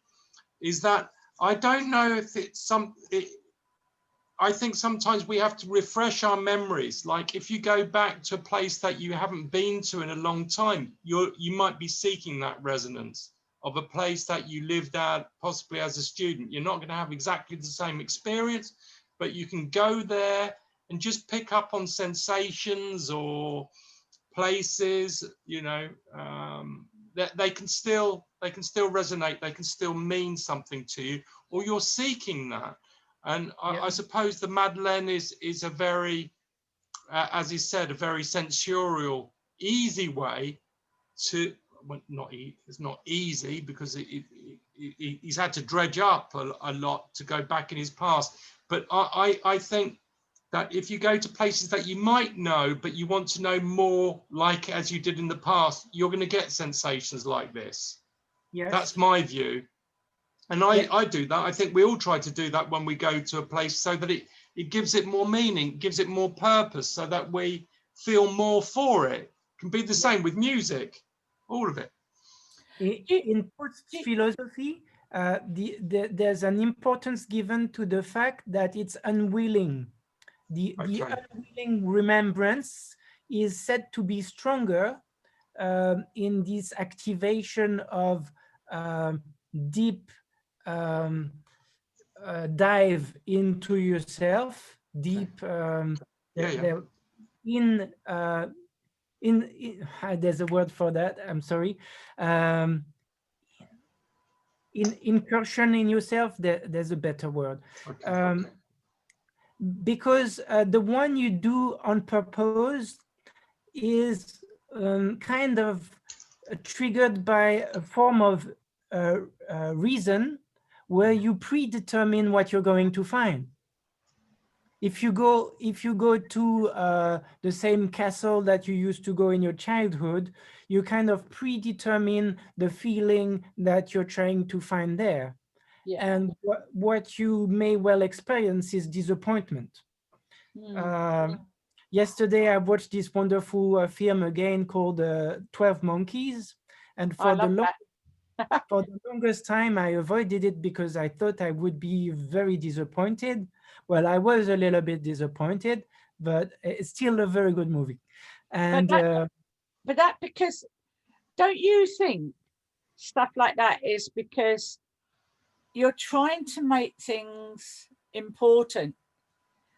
is that I don't know if it's I think sometimes we have to refresh our memories. Like if you go back to a place that you haven't been to in a long time, you might be seeking that resonance of a place that you lived at, possibly as a student. You're not going to have exactly the same experience, but you can go there and just pick up on sensations or places, that they can still resonate, they can still mean something to you, or you're seeking that. And I suppose the Madeleine is a very, as he said, a very sensorial, easy way to, well, it's not easy, because he's had to dredge up a lot to go back in his past. But I think that if you go to places that you might know, but you want to know more, like as you did in the past, you're going to get sensations like this. Yes. That's my view. And I do that. I think we all try to do that when we go to a place, so that it gives it more meaning, gives it more purpose, so that we feel more for it. It can be the same with music, all of it. In post-philosophy, there's an importance given to the fact that it's unwilling. The unwilling remembrance is said to be stronger in this activation of deep dive into yourself, deep there's a word for that, I'm sorry, in incursion in yourself, there's a better word. Because the one you do on purpose is kind of triggered by a form of reason, where you predetermine what you're going to find. If you go to the same castle that you used to go in your childhood, you kind of predetermine the feeling that you're trying to find there. Yeah. And what you may well experience is disappointment. Yesterday, I watched this wonderful film again called 12 Monkeys. And for For the longest time, I avoided it because I thought I would be very disappointed. Well, I was a little bit disappointed, but it's still a very good movie. And But that because, don't you think stuff like that is because you're trying to make things important,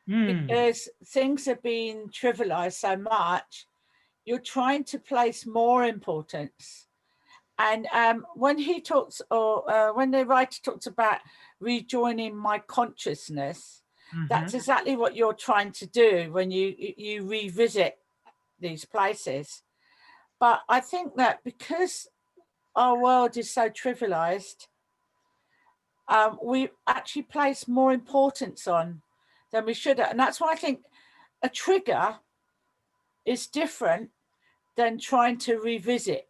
because things are being trivialized so much, you're trying to place more importance. And when he talks, or when the writer talks about rejoining my consciousness, that's exactly what you're trying to do when you revisit these places. But I think that because our world is so trivialized, we actually place more importance on than we should. And that's why I think a trigger is different than trying to revisit.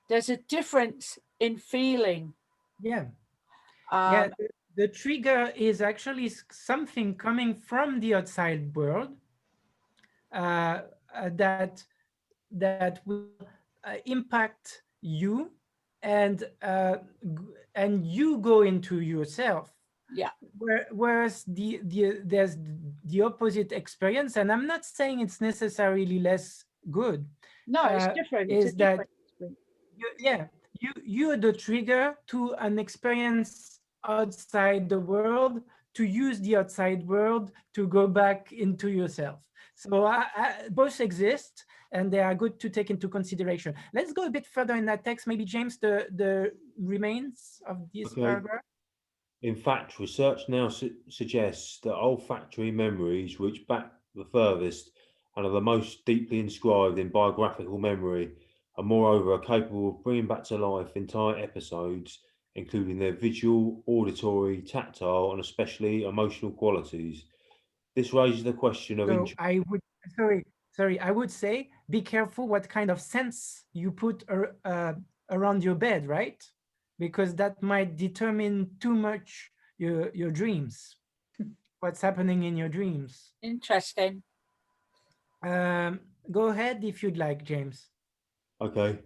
There's a difference in feeling. yeah, yeah, the trigger is actually something coming from the outside world that will impact you, and you go into yourself. Yeah. Whereas there's the opposite experience, and I'm not saying it's necessarily less good. No, it's different. Is that you're the trigger to an experience outside the world, to use the outside world to go back into yourself. So both exist, and they are good to take into consideration. Let's go a bit further in that text. Maybe James, the remains of this paragraph. In fact, research now suggests that olfactory memories reach back the furthest and are the most deeply inscribed in biographical memory, and moreover are capable of bringing back to life entire episodes, including their visual, auditory, tactile, and especially emotional qualities. This raises the question of So I would, I would say, be careful what kind of scents you put around your bed, right? Because that might determine too much your dreams, what's happening in your dreams. Interesting. Go ahead if you'd like, James. Okay.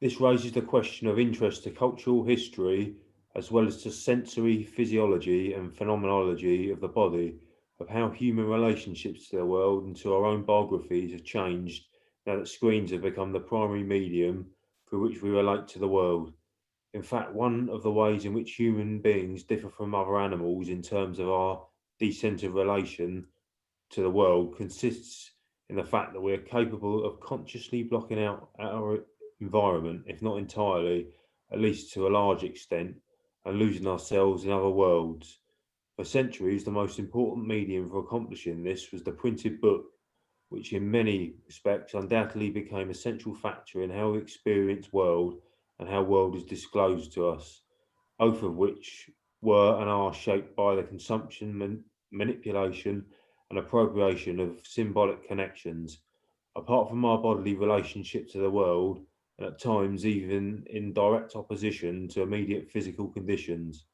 This raises the question of interest to cultural history, as well as to sensory physiology and phenomenology of the body, of how human relationships to the world and to our own biographies have changed now that screens have become the primary medium through which we relate to the world. In fact, one of the ways in which human beings differ from other animals in terms of our decentered relation to the world consists in the fact that we are capable of consciously blocking out our environment, if not entirely, at least to a large extent, and losing ourselves in other worlds. For centuries, the most important medium for accomplishing this was the printed book, which in many respects undoubtedly became a central factor in how we experience world and how world is disclosed to us, both of which were and are shaped by the consumption, manipulation, and appropriation of symbolic connections. Apart from our bodily relationship to the world, and at times even in direct opposition to immediate physical conditions,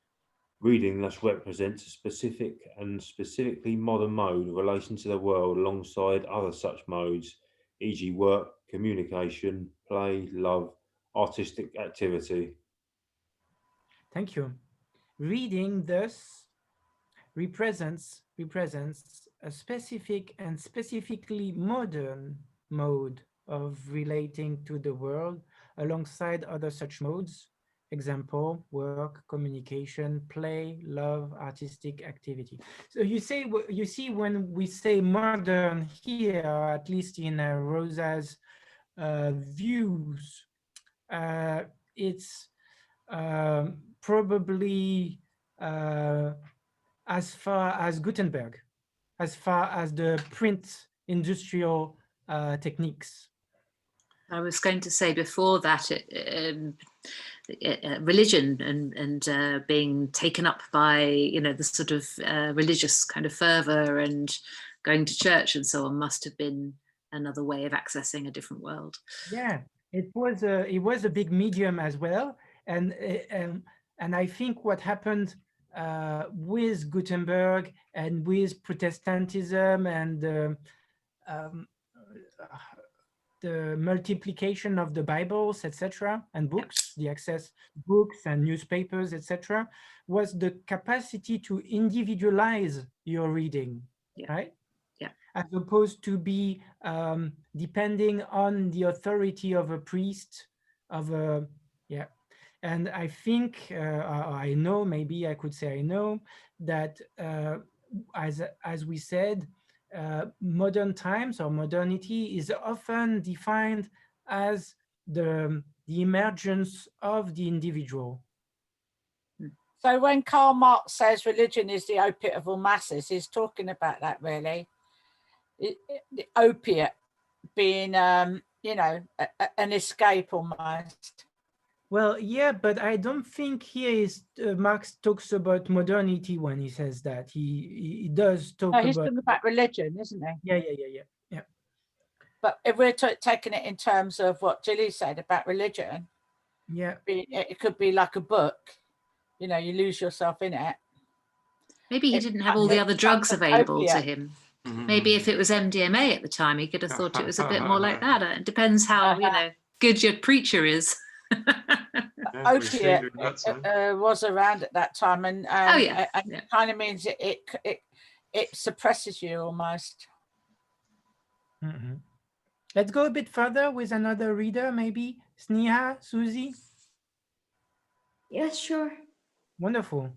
reading thus represents a specific and specifically modern mode of relation to the world alongside other such modes, e.g. work, communication, play, love, artistic activity. Thank you. Reading thus represents a specific and specifically modern mode of relating to the world alongside other such modes. Example, work, communication, play, love, artistic activity. So you see when we say modern here, at least in Rosa's views, it's probably as far as Gutenberg, as far as the print industrial techniques. I was going to say before that, religion and being taken up by, the sort of religious kind of fervor and going to church and so on must have been another way of accessing a different world. Yeah, it was a big medium as well, and I think what happened with Gutenberg and with Protestantism and the multiplication of the Bibles, etc., and books, the access to books and newspapers, etc., was the capacity to individualize your reading, right? Yeah. As opposed to be depending on the authority of a priest, of a, yeah. And I think, I know, maybe I could say I know, that as we said, modern times or modernity is often defined as the emergence of the individual. So when Karl Marx says religion is the opiate of all masses, he's talking about that, really. The opiate being, you know, an escape almost. Well, yeah, but I don't think here is Marx talks about modernity when he says that. He does talk No, he's about. talking about religion, isn't he? Yeah. But if we're taking it in terms of what Gilly said about religion, yeah, it could be like a book. You know, you lose yourself in it. Maybe he didn't have all the other drugs available to him. Maybe if it was MDMA at the time, he could have thought it was a bit more like that. It depends how, you know, good your preacher is. Opiate was around at that time, and it kind of means it suppresses you almost. Mm-hmm. Let's go a bit further with another reader, maybe Sneha, Susie. Yes, sure. Wonderful.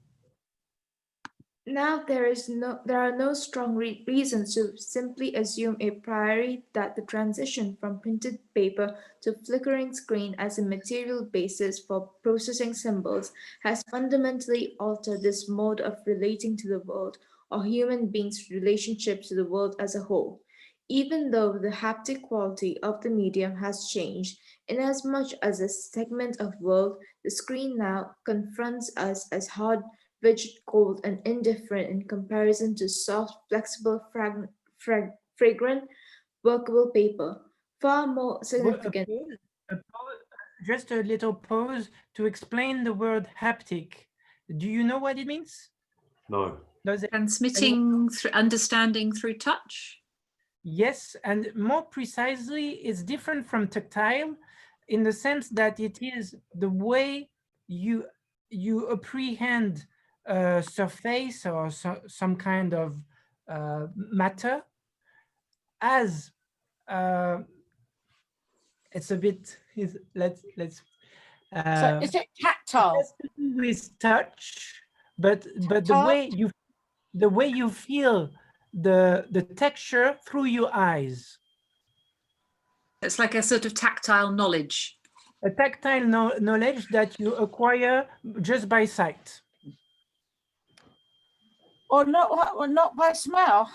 Now there are no strong reasons to simply assume a priori that the transition from printed paper to flickering screen as a material basis for processing symbols has fundamentally altered this mode of relating to the world or human beings' relationship to the world as a whole. Even though the haptic quality of the medium has changed, inasmuch as a segment of world, the screen now confronts us as hard, rigid, cold, and indifferent in comparison to soft, flexible, fragrant, workable paper. Far more significant. Just a little pause to explain the word haptic. Do you know what it means? No. Transmitting, understanding through touch? Yes, and more precisely, it's different from tactile in the sense that it is the way you apprehend a surface or some kind of matter as it's a bit. Let's. So is it tactile? It has to do with touch, but the way you feel the texture through your eyes. It's like a sort of tactile knowledge. A tactile knowledge that you acquire just by sight. Or not by smell.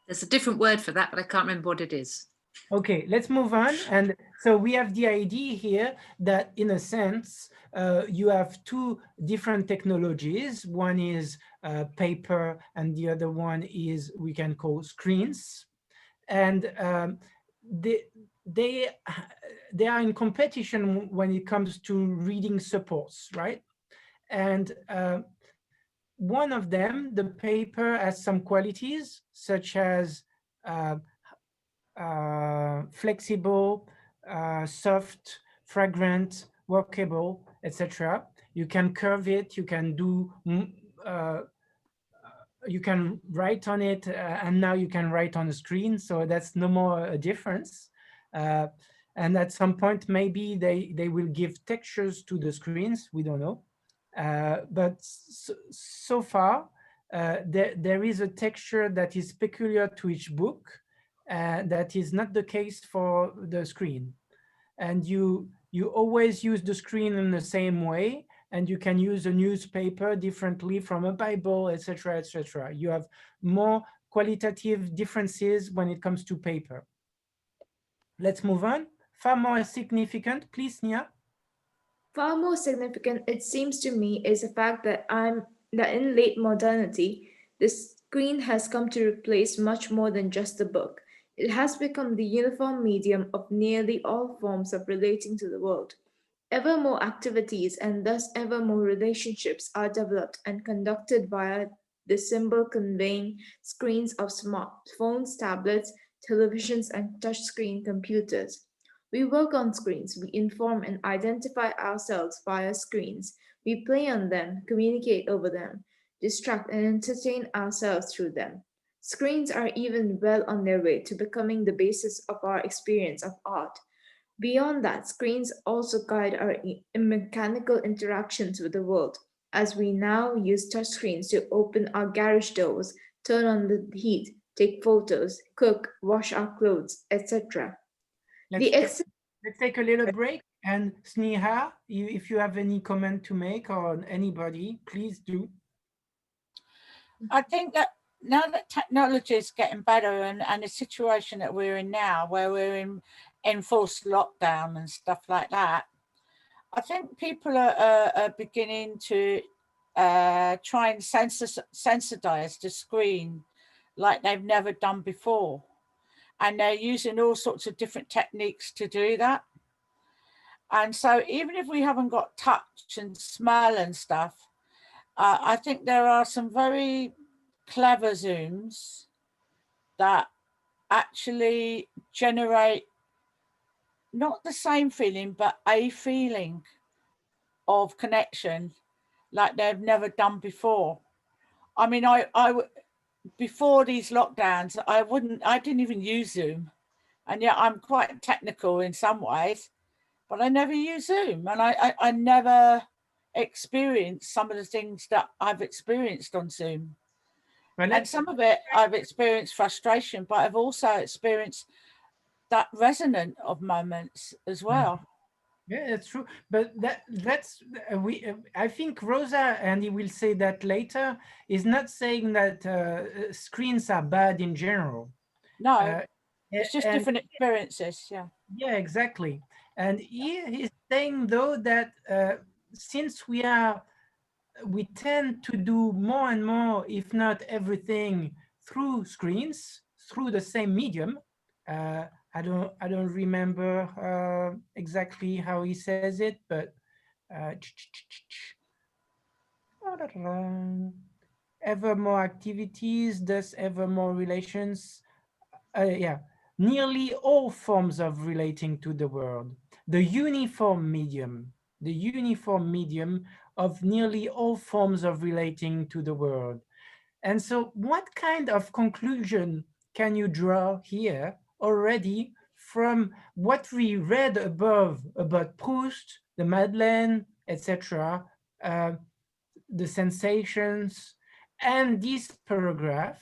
There's a different word for that, but I can't remember what it is. Okay, let's move on. And so we have the idea here that in a sense, you have two different technologies. One is paper and the other one is we can call screens. And they are in competition when it comes to reading supports, right? And one of them, the paper, has some qualities such as flexible, soft, fragrant, workable, etc. You can curve it, you can do, you can write on it, and now you can write on the screen. So that's no more a difference. And at some point, maybe they will give textures to the screens. We don't know. But so far, there is a texture that is peculiar to each book. That is not the case for the screen. And you always use the screen in the same way, and you can use a newspaper differently from a Bible, etc., etc. You have more qualitative differences when it comes to paper. Let's move on. Far more significant, please, Nia. Far more significant, it seems to me, is the fact that in late modernity, the screen has come to replace much more than just the book. It has become the uniform medium of nearly all forms of relating to the world. Ever more activities and thus ever more relationships are developed and conducted via the symbol conveying screens of smartphones, tablets, televisions, and touchscreen computers. We work on screens, we inform and identify ourselves via screens, we play on them, communicate over them, distract and entertain ourselves through them. Screens are even well on their way to becoming the basis of our experience of art. Beyond that, screens also guide our mechanical interactions with the world, as we now use touchscreens to open our garage doors, turn on the heat, take photos, cook, wash our clothes, etc. Let's take a little break. And Sneha, if you have any comment to make on anybody, please do. I think that now that technology is getting better and the situation that we're in now, where we're in enforced lockdown and stuff like that, I think people are beginning to try and sensitize the screen like they've never done before. And they're using all sorts of different techniques to do that. And so even if we haven't got touch and smell and stuff, I think there are some very clever Zooms that actually generate not the same feeling, but a feeling of connection like they've never done before. I mean, before these lockdowns, I didn't even use Zoom. And yet I'm quite technical in some ways, but I never use Zoom. And I never experienced some of the things that I've experienced on Zoom. And some of it, I've experienced frustration, but I've also experienced that resonance of moments as well. Yeah, that's true. But that's I think Rosa, and he will say that later, is not saying that screens are bad in general. No, it's just different experiences. Yeah. Yeah, exactly. And he's saying though that since we tend to do more and more, if not everything, through screens, through the same medium. I don't remember exactly how he says it, but ever more activities, thus ever more relations. Yeah, nearly all forms of relating to the world. The uniform medium of nearly all forms of relating to the world. And so what kind of conclusion can you draw here already from what we read above about Proust, the Madeleine, etc., the sensations, and this paragraph?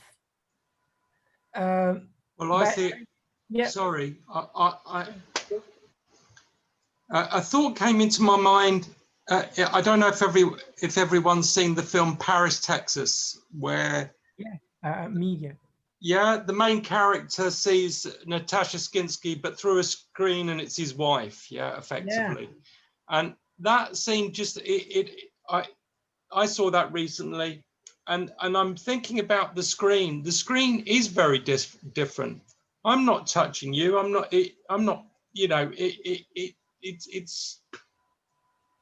Well, I think, yeah. Sorry, a thought came into my mind. I don't know if everyone's seen the film Paris, Texas, where the main character sees Natasha Skinsky, but through a screen, and it's his wife, effectively. And that scene I saw that recently, and I'm thinking about the screen. The screen is very different. I'm not touching you. I'm not. You know,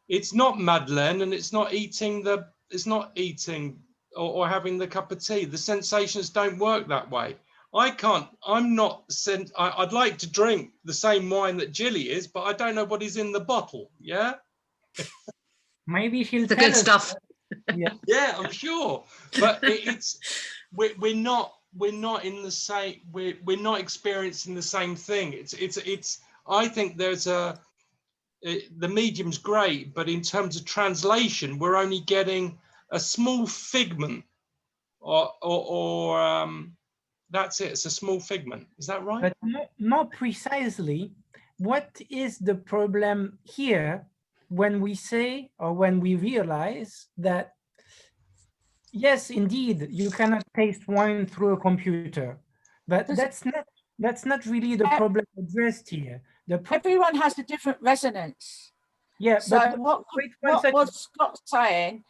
it's not Madeleine, and it's not eating or having the cup of tea. The sensations don't work that way. I'd like to drink the same wine that Jilly is, but I don't know what is in the bottle. Yeah. Maybe she'll the good stuff. Yeah, I'm sure. But we're not in the same. We're not experiencing the same thing. It's. I think there's the medium's great, but in terms of translation, we're only getting a small figment, or that's it. It's a small figment. Is that right? But more precisely, what is the problem here when we say, or when we realize that, yes, indeed, you cannot taste wine through a computer, but that's not really the problem addressed here. Everyone has a different resonance. Yeah. So what Scott's saying,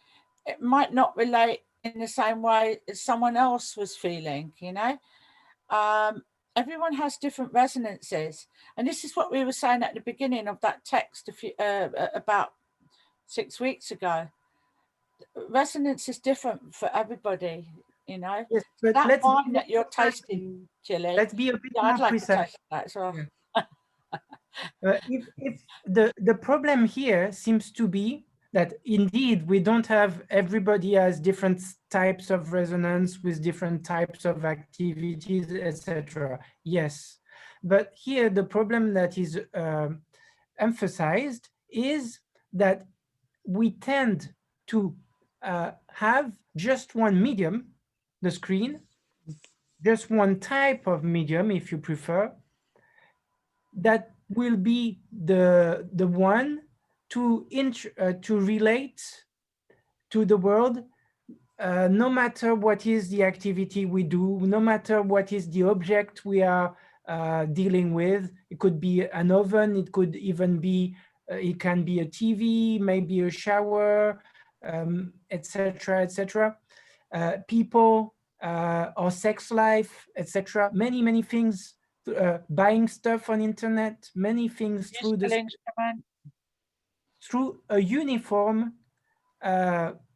it might not relate in the same way as someone else was feeling, you know. Everyone has different resonances, and this is what we were saying at the beginning of that text about 6 weeks ago. Resonance is different for everybody. you know. Yes, but That let's be wine more that you're precise. tasting, Gilly, Let's be a bit yeah, I'd more like to precise. taste that as well. Yeah. If the problem here seems to be that indeed we don't have, everybody has different types of resonance with different types of activities, etc. Yes, but here the problem that is emphasized is that we tend to have just one medium, the screen, just one type of medium, if you prefer, that will be the one to relate to the world, no matter what is the activity we do, no matter what is the object we are dealing with. It could be an oven, it could even be, it can be a TV, maybe a shower, etc., etc. People, or sex life, etc. Many things. Buying stuff on internet, many things through a uniform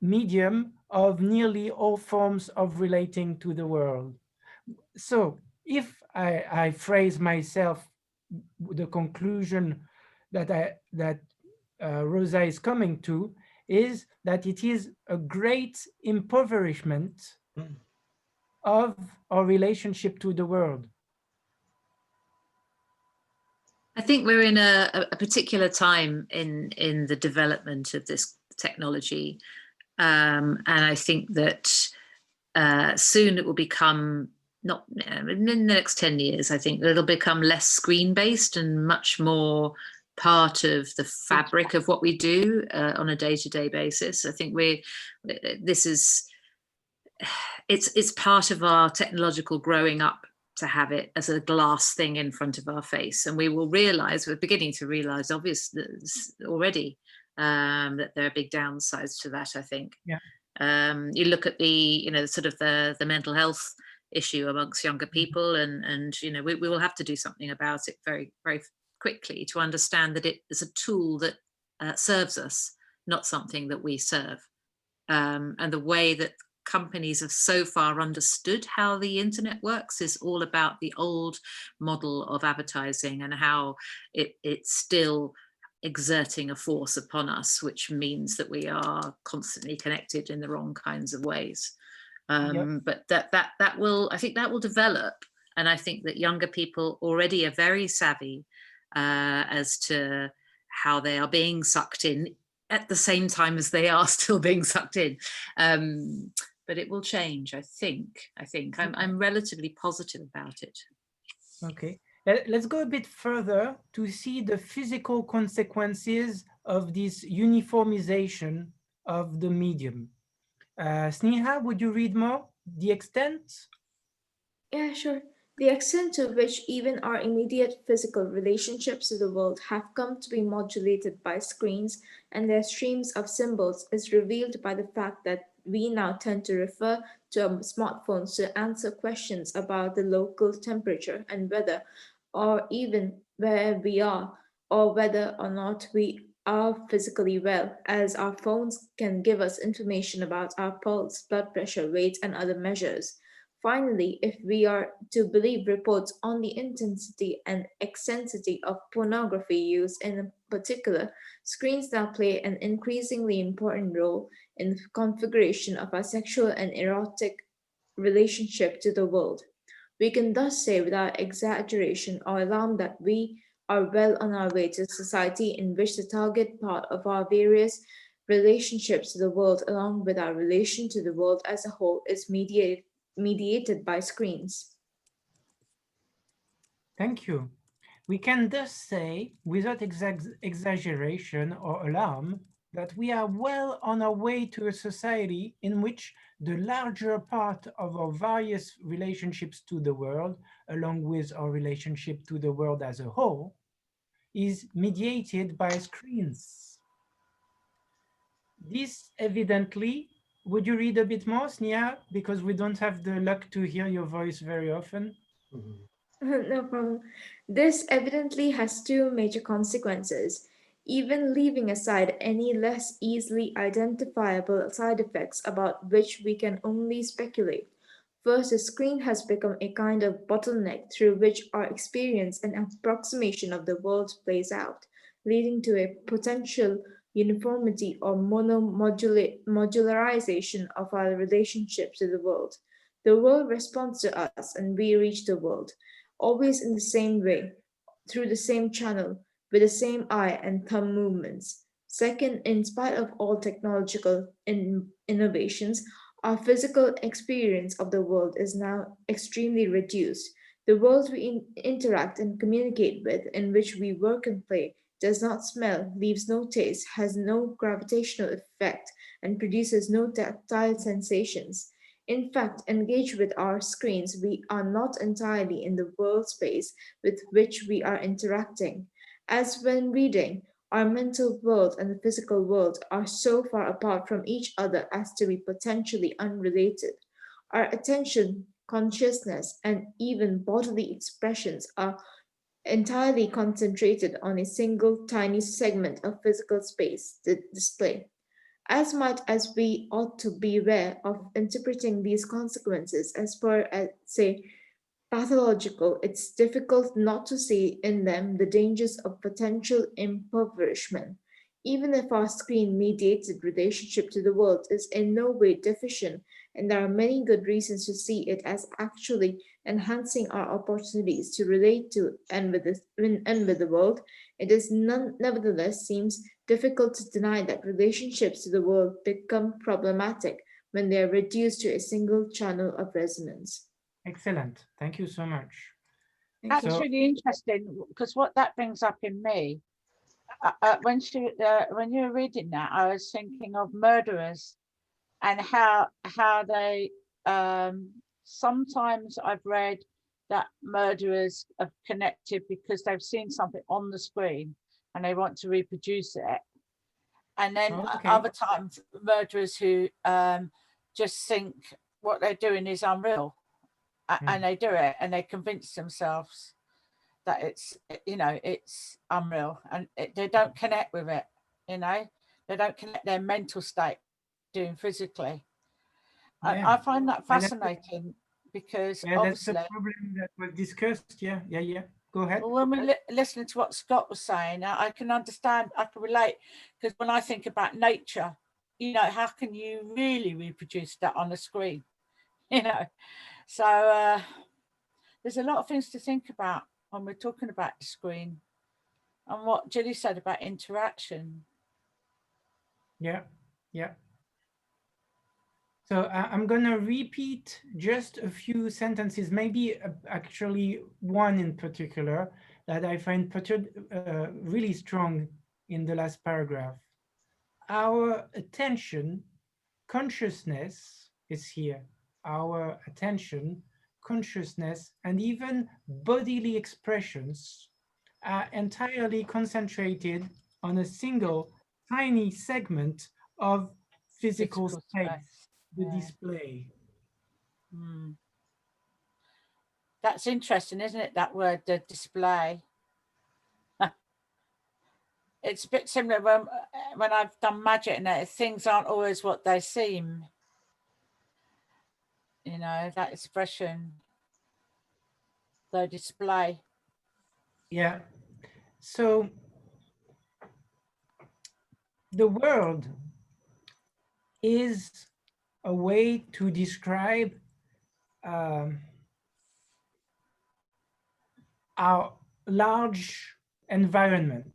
medium of nearly all forms of relating to the world. So if I phrase myself, the conclusion that Rosa is coming to is that it is a great impoverishment of our relationship to the world. I think we're in a particular time in the development of this technology, and I think that soon it will become, not in the next 10 years, I think it'll become less screen-based and much more part of the fabric of what we do on a day-to-day basis. I think it's part of our technological growing up to have it as a glass thing in front of our face, and we're beginning to realize obviously already that there are big downsides to that. I think you look at the sort of the mental health issue amongst younger people, and we will have to do something about it very, very quickly to understand that it is a tool that serves us, not something that we serve. And the way that companies have so far understood how the internet works is all about the old model of advertising and how it's still exerting a force upon us, which means that we are constantly connected in the wrong kinds of ways. But that will, I think that will develop, and I think that younger people already are very savvy as to how they are being sucked in at the same time as they are still being sucked in. But it will change, I think. I'm relatively positive about it. Okay, let's go a bit further to see the physical consequences of this uniformization of the medium. Sneha, would you read more? The extent? Yeah, sure. The extent to which even our immediate physical relationships to the world have come to be modulated by screens and their streams of symbols is revealed by the fact that we now tend to refer to our smartphones to answer questions about the local temperature and weather, or even where we are, or whether or not we are physically well, as our phones can give us information about our pulse, blood pressure, weight, and other measures. Finally, if we are to believe reports on the intensity and extensity of pornography use in particular, screens now play an increasingly important role in the configuration of our sexual and erotic relationship to the world. We can thus say without exaggeration or alarm that we are well on our way to a society in which the target part of our various relationships to the world, along with our relation to the world as a whole, is mediated by screens. Thank you. We can thus say, without exaggeration or alarm, that we are well on our way to a society in which the larger part of our various relationships to the world, along with our relationship to the world as a whole, is mediated by screens. This evidently, would you read a bit more, Sneha? Because we don't have the luck to hear your voice very often. No problem. This evidently has two major consequences. Even leaving aside any less easily identifiable side effects about which we can only speculate, First, the screen has become a kind of bottleneck through which our experience and approximation of the world plays out, leading to a potential uniformity or modularization of our relationship to the world. The world responds to us and we reach the world, always in the same way, through the same channel, with the same eye and thumb movements. Second, in spite of all technological innovations, our physical experience of the world is now extremely reduced. The world we interact and communicate with, in which we work and play, does not smell, leaves no taste, has no gravitational effect, and produces no tactile sensations. In fact, engaged with our screens, we are not entirely in the world space with which we are interacting. As when reading, our mental world and the physical world are so far apart from each other as to be potentially unrelated. Our attention, consciousness, and even bodily expressions are entirely concentrated on a single tiny segment of physical space, the display. As much as we ought to beware of interpreting these consequences as per, say, pathological, it's difficult not to see in them the dangers of potential impoverishment. Even if our screen mediated relationship to the world is in no way deficient, and there are many good reasons to see it as actually enhancing our opportunities to relate to and with the world, it is nevertheless seems difficult to deny that relationships to the world become problematic when they are reduced to a single channel of resonance. Excellent. Thank you so much. That's So- really interesting, because what that brings up in me, when you were reading that, I was thinking of murderers and how they sometimes I've read that murderers are connected because they've seen something on the screen and they want to reproduce it. And then other times murderers who just think what they're doing is unreal, and they do it and they convince themselves that it's unreal, and they don't connect with it, they don't connect their mental state doing physically. I find that fascinating because obviously that's a problem that was discussed. Yeah. Go ahead. Well, when we're listening to what Scott was saying, I can understand, I can relate, because when I think about nature, how can you really reproduce that on a screen? So there's a lot of things to think about when we're talking about the screen, and what Julie said about interaction. Yeah. So I'm going to repeat just a few sentences, maybe actually one in particular that I find really strong in the last paragraph. Our attention, consciousness is here. Our attention, consciousness, and even bodily expressions are entirely concentrated on a single tiny segment of physical space. The display. That's interesting, isn't it? That word, the display. It's a bit similar when I've done magic, and things aren't always what they seem. That expression, the display. Yeah. So the world is a way to describe our large environment.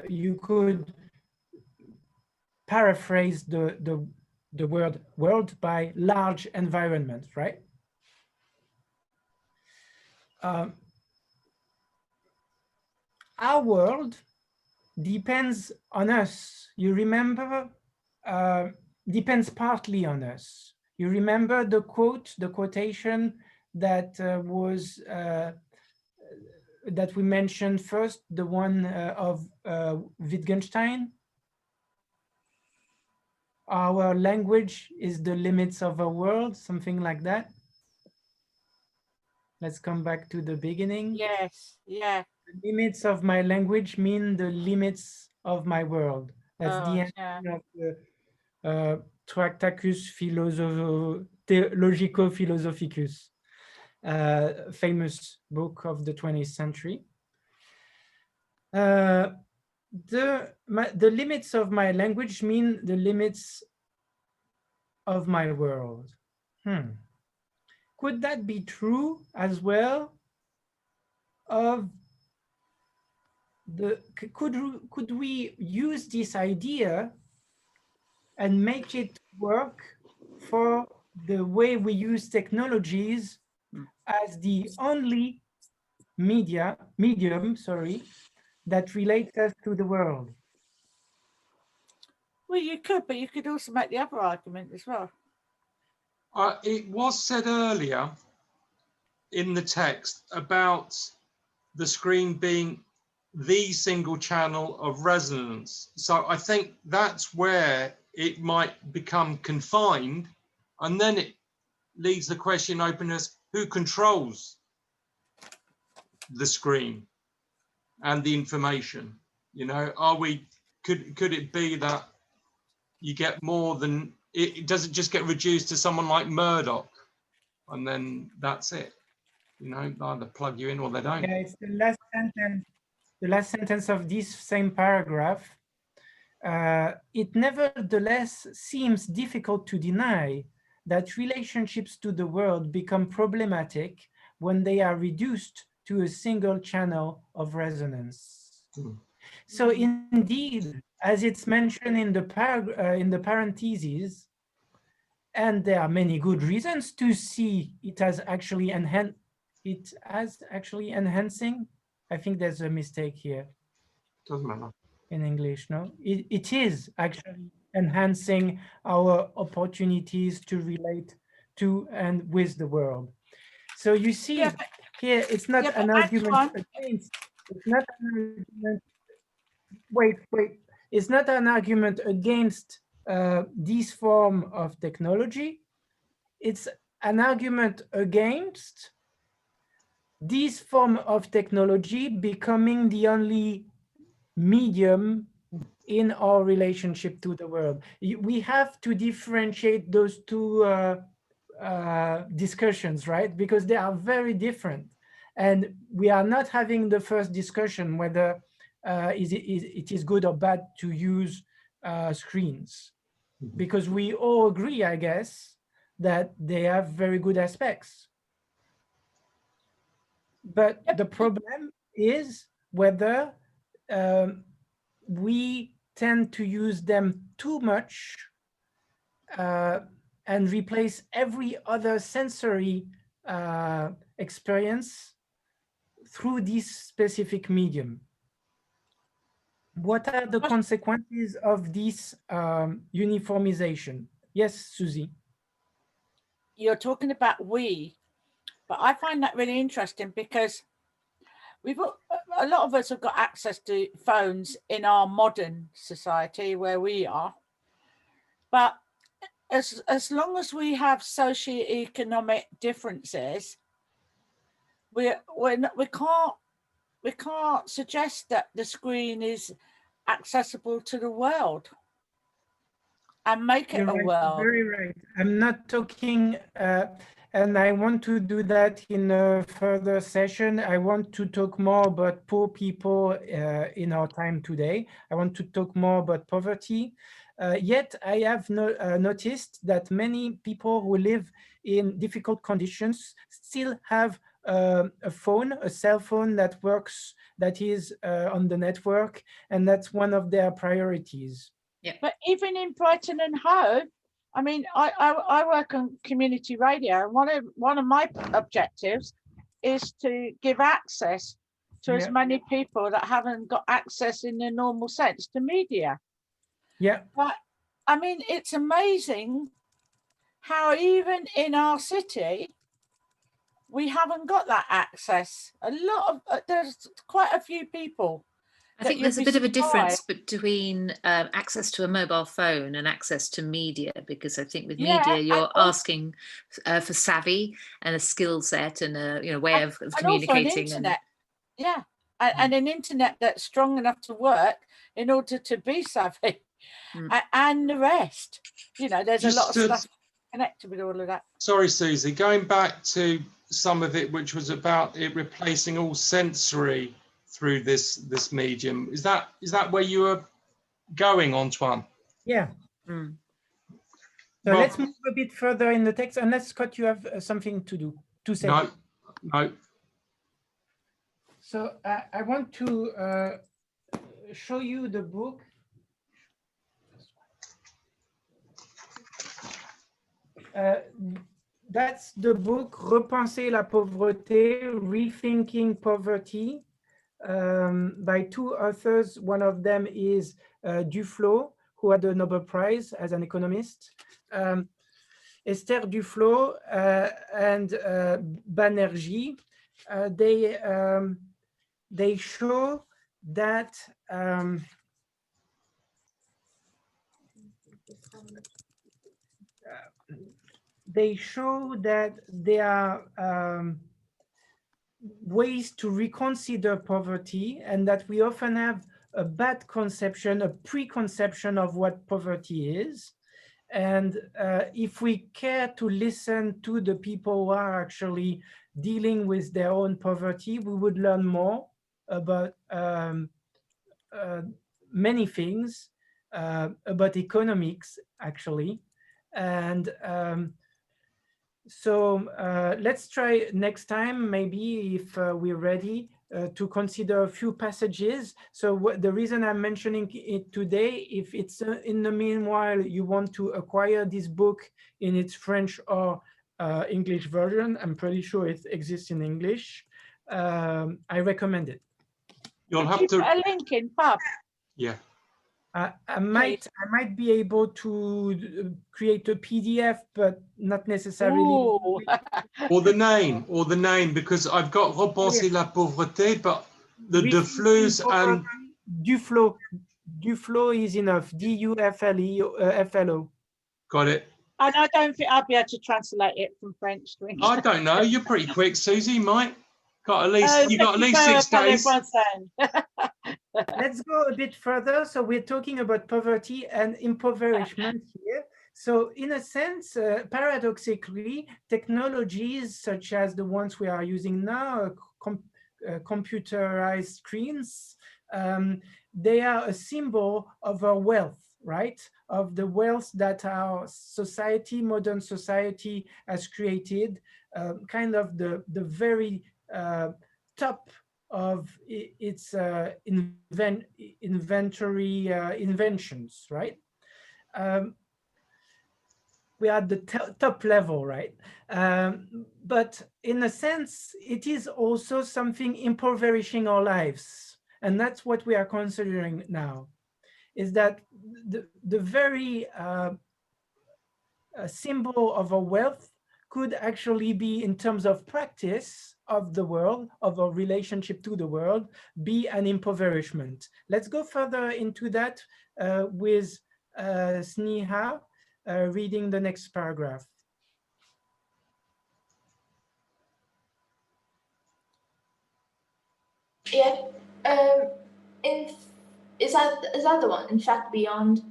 You could paraphrase the word world by large environment, right? Our world depends on us. You remember, depends partly on us. You remember the quotation that was that we mentioned first, the one of Wittgenstein. Our language is the limits of our world, something like that. Let's come back to the beginning. Yes, yeah. The limits of my language mean the limits of my world. That's the end of Tractatus Theologico-Philosophicus, famous book of the 20th century. The limits of my language mean the limits of my world. Could that be true as well of the, could we use this idea and make it work for the way we use technologies as the only medium, that relates us to the world? Well, you could, but you could also make the other argument as well. It was said earlier in the text about the screen being the single channel of resonance. So I think that's where it might become confined, and then it leaves the question open as who controls the screen and the information. You know, could it be that you get more than it doesn't just get reduced to someone like Murdoch, and then that's it? You know, either plug you in or they don't. Yeah, it's the last sentence. The last sentence of this same paragraph. It nevertheless seems difficult to deny that relationships to the world become problematic when they are reduced to a single channel of resonance. So indeed, as it's mentioned in the parentheses, and there are many good reasons to see it as actually enhancing. I think there's a mistake here. Doesn't matter. In English, no? It is actually enhancing our opportunities to relate to and with the world. So you see, here it's not an argument against, it's not an argument, wait, it's not an argument against this form of technology. It's an argument against this form of technology becoming the only medium in our relationship to the world. We have to differentiate those two discussions, right? Because they are very different. And we are not having the first discussion whether it is good or bad to use screens. Because we all agree, I guess, that they have very good aspects. But the problem is whether we tend to use them too much and replace every other sensory experience through this specific medium. What are the consequences of this uniformization? Yes, Susie. You're talking about we, but I find that really interesting because a lot of us have got access to phones in our modern society where we are, but as long as we have socioeconomic differences, we can't suggest that the screen is accessible to the world and make it a world. Very right. I'm not talking, and I want to do that in a further session. I want to talk more about poor people in our time today. I want to talk more about poverty. Yet I have noticed that many people who live in difficult conditions still have a cell phone that works, that is on the network, and that's one of their priorities. Yeah. But even in Brighton and Hove, I mean, I work on community radio, and one of my objectives is to give access to as many people that haven't got access in the normal sense to media. Yeah. But I mean, it's amazing how even in our city, we haven't got that access. There's quite a few people. I think there's a bit of a difference between access to a mobile phone and access to media, because I think with media you're asking for savvy and a skill set and a way of communicating. Also an internet. And an internet that's strong enough to work in order to be savvy. and the rest. You know, there's a lot of Just, stuff connected with all of that. Sorry, Susie, going back to some of it, which was about it replacing all sensory through this medium. Is that where you were going, Antoine? Yeah. So Well, let's move a bit further in the text, unless Scott, you have something to say. No. So I want to show you the book. That's the book Repenser la pauvreté, Rethinking Poverty, by two authors. One of them is Duflo, who had the Nobel Prize as an economist. Esther Duflo and Banerjee, they show that there are ways to reconsider poverty, and that we often have a bad conception, a preconception of what poverty is. And if we care to listen to the people who are actually dealing with their own poverty, we would learn more about many things, about economics, actually. And so let's try next time, maybe if we're ready, to consider a few passages. So the reason I'm mentioning it today, if it's in the meanwhile you want to acquire this book in its French or English version, I'm pretty sure it exists in English, I recommend it. You'll have to put a link in, Pub. Yeah. I might be able to create a PDF, but not necessarily. or the name, because I've got Repenser la pauvreté, but the Duflos and Duflo is enough. Duflo. Got it. And I don't think I'll be able to translate it from French to English. I don't know. You're pretty quick, Susie. Might got at least you got at least 6 days. Let's go a bit further. So we're talking about poverty and impoverishment here. So in a sense, paradoxically, technologies such as the ones we are using now, computerized screens, they are a symbol of our wealth, right? Of the wealth that our society, modern society, has created, kind of the very top of its inventions, right? We are at the top level, right? But in a sense, it is also something impoverishing our lives. And that's what we are considering now, is that the very symbol of our wealth could actually be, in terms of practice of the world, of our relationship to the world, be an impoverishment. Let's go further into that with Sneha reading the next paragraph. Yeah, is that the one? In fact, beyond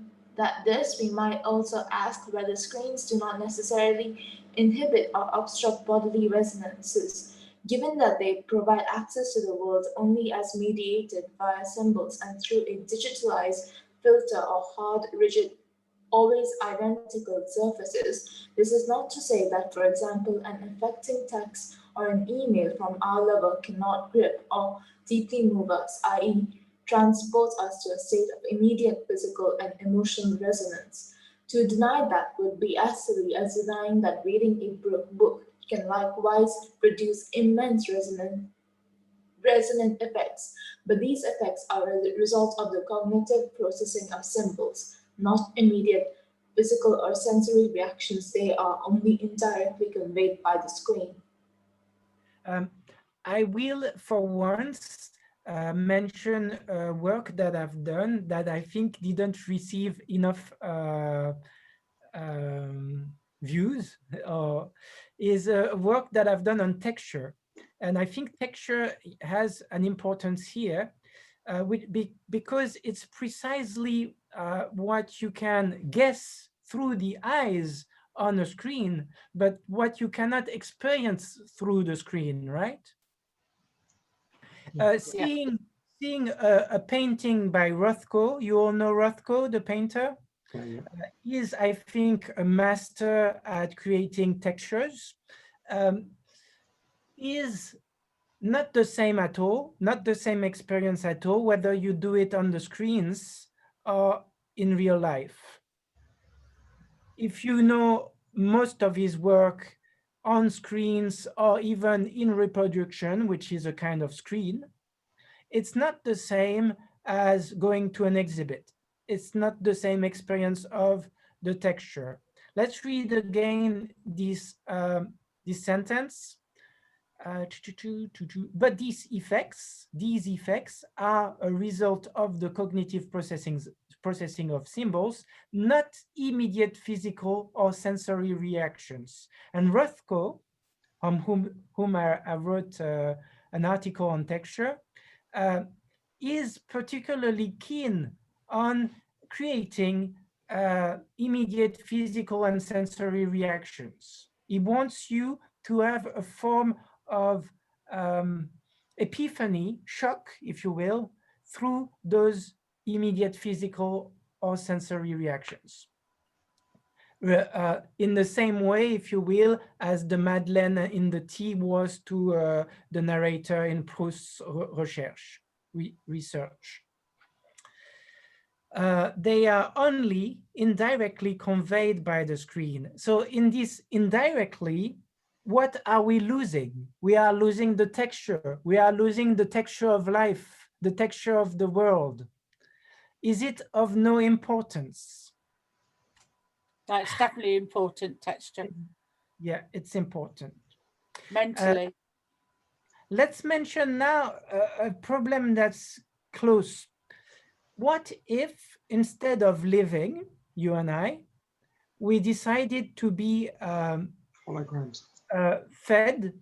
this, we might also ask whether screens do not necessarily inhibit or obstruct bodily resonances, given that they provide access to the world only as mediated via symbols and through a digitalized filter or hard, rigid, always identical surfaces. This is not to say that, for example, an affecting text or an email from our lover cannot grip or deeply move us, i.e., transport us to a state of immediate physical and emotional resonance. To deny that would be as silly as denying that reading a book can likewise produce immense resonant effects, but these effects are a result of the cognitive processing of symbols, not immediate physical or sensory reactions. They are only indirectly conveyed by the screen. I will, for once, mention work that I've done that I think didn't receive enough views, is a work that I've done on texture. And I think texture has an importance here. because it's precisely what you can guess through the eyes on a screen, but what you cannot experience through the screen, right? Seeing a painting by Rothko, you all know Rothko, the painter, is, I think, a master at creating textures. Is not the same at all, not the same experience at all, whether you do it on the screens or in real life. If you know most of his work on screens or even in reproduction, which is a kind of screen, it's not the same as going to an exhibit. It's not the same experience of the texture. Let's read again this sentence. But these effects are a result of the cognitive processing of symbols, not immediate physical or sensory reactions. And Rothko, whom I wrote an article on texture, is particularly keen on creating immediate physical and sensory reactions. He wants you to have a form of epiphany, shock, if you will, through those immediate physical or sensory reactions. In the same way, if you will, as the Madeleine in the tea was to the narrator in Proust's research. They are only indirectly conveyed by the screen. So in this indirectly, what are we losing? We are losing the texture. We are losing the texture of life, the texture of the world. Is it of no importance? That's definitely important, texture. Yeah, it's important. Mentally. Let's mention now a problem that's close. What if instead of living, you and I, we decided to be holograms, fed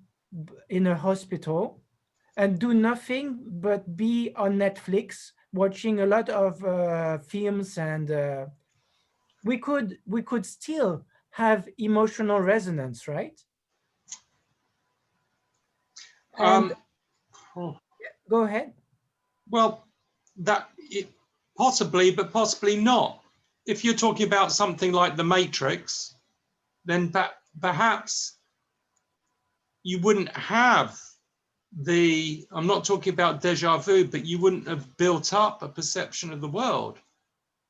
in a hospital and do nothing but be on Netflix watching a lot of films, and we could still have emotional resonance, right? Go ahead. Well, possibly, but possibly not. If you're talking about something like The Matrix, then perhaps you wouldn't have I'm not talking about déjà vu, but you wouldn't have built up a perception of the world.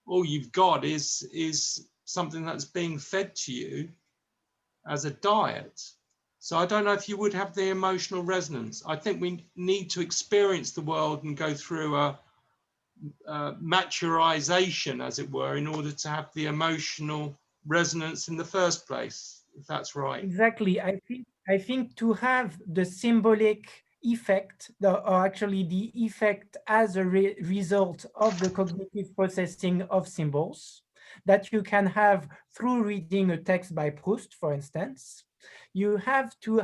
All you've got is something that's being fed to you as a diet. So I don't know if you would have the emotional resonance. I think we need to experience the world and go through a maturization, as it were, in order to have the emotional resonance in the first place, if that's right. Exactly. I think to have the symbolic effect, or actually the effect as a result of the cognitive processing of symbols that you can have through reading a text by Proust, for instance, you have to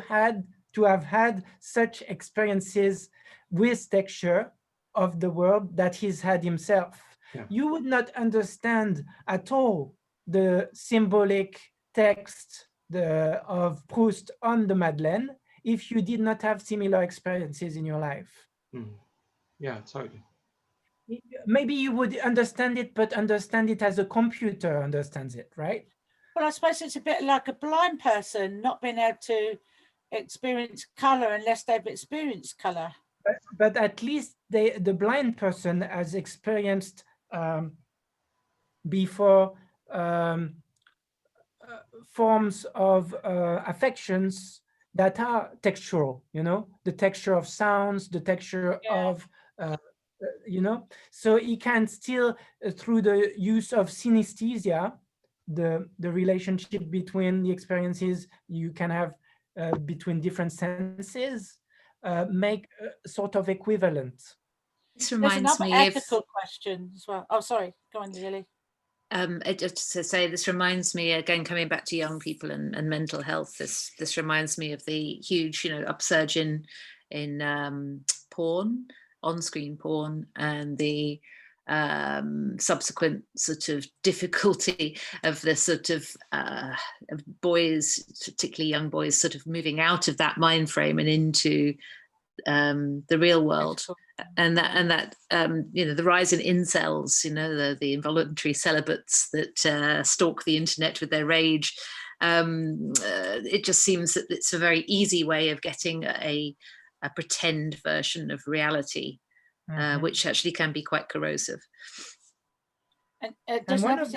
have had such experiences with texture of the world that he's had himself. Yeah. You would not understand at all the symbolic text of Proust on the Madeleine if you did not have similar experiences in your life. Mm. Yeah, totally. Maybe you would understand it, but understand it as a computer understands it, right? Well, I suppose it's a bit like a blind person not being able to experience color unless they've experienced color. But at least the blind person has experienced before forms of affections that are textural, you know, the texture of sounds, the texture of, you know, so he can still, through the use of synesthesia, the relationship between the experiences you can have between different senses, make a sort of equivalent. This reminds me of ethical question as well. Oh, sorry, go on, Lily. Just to say, this reminds me, again, coming back to young people and mental health, this reminds me of the huge, upsurge in porn on-screen porn and the subsequent sort of difficulty of the sort of boys, particularly young boys, sort of moving out of that mind frame and into the real world, and that you know, the rise in incels, you know, the involuntary celibates that stalk the internet with their rage. It just seems that it's a very easy way of getting a pretend version of reality, which actually can be quite corrosive. And one of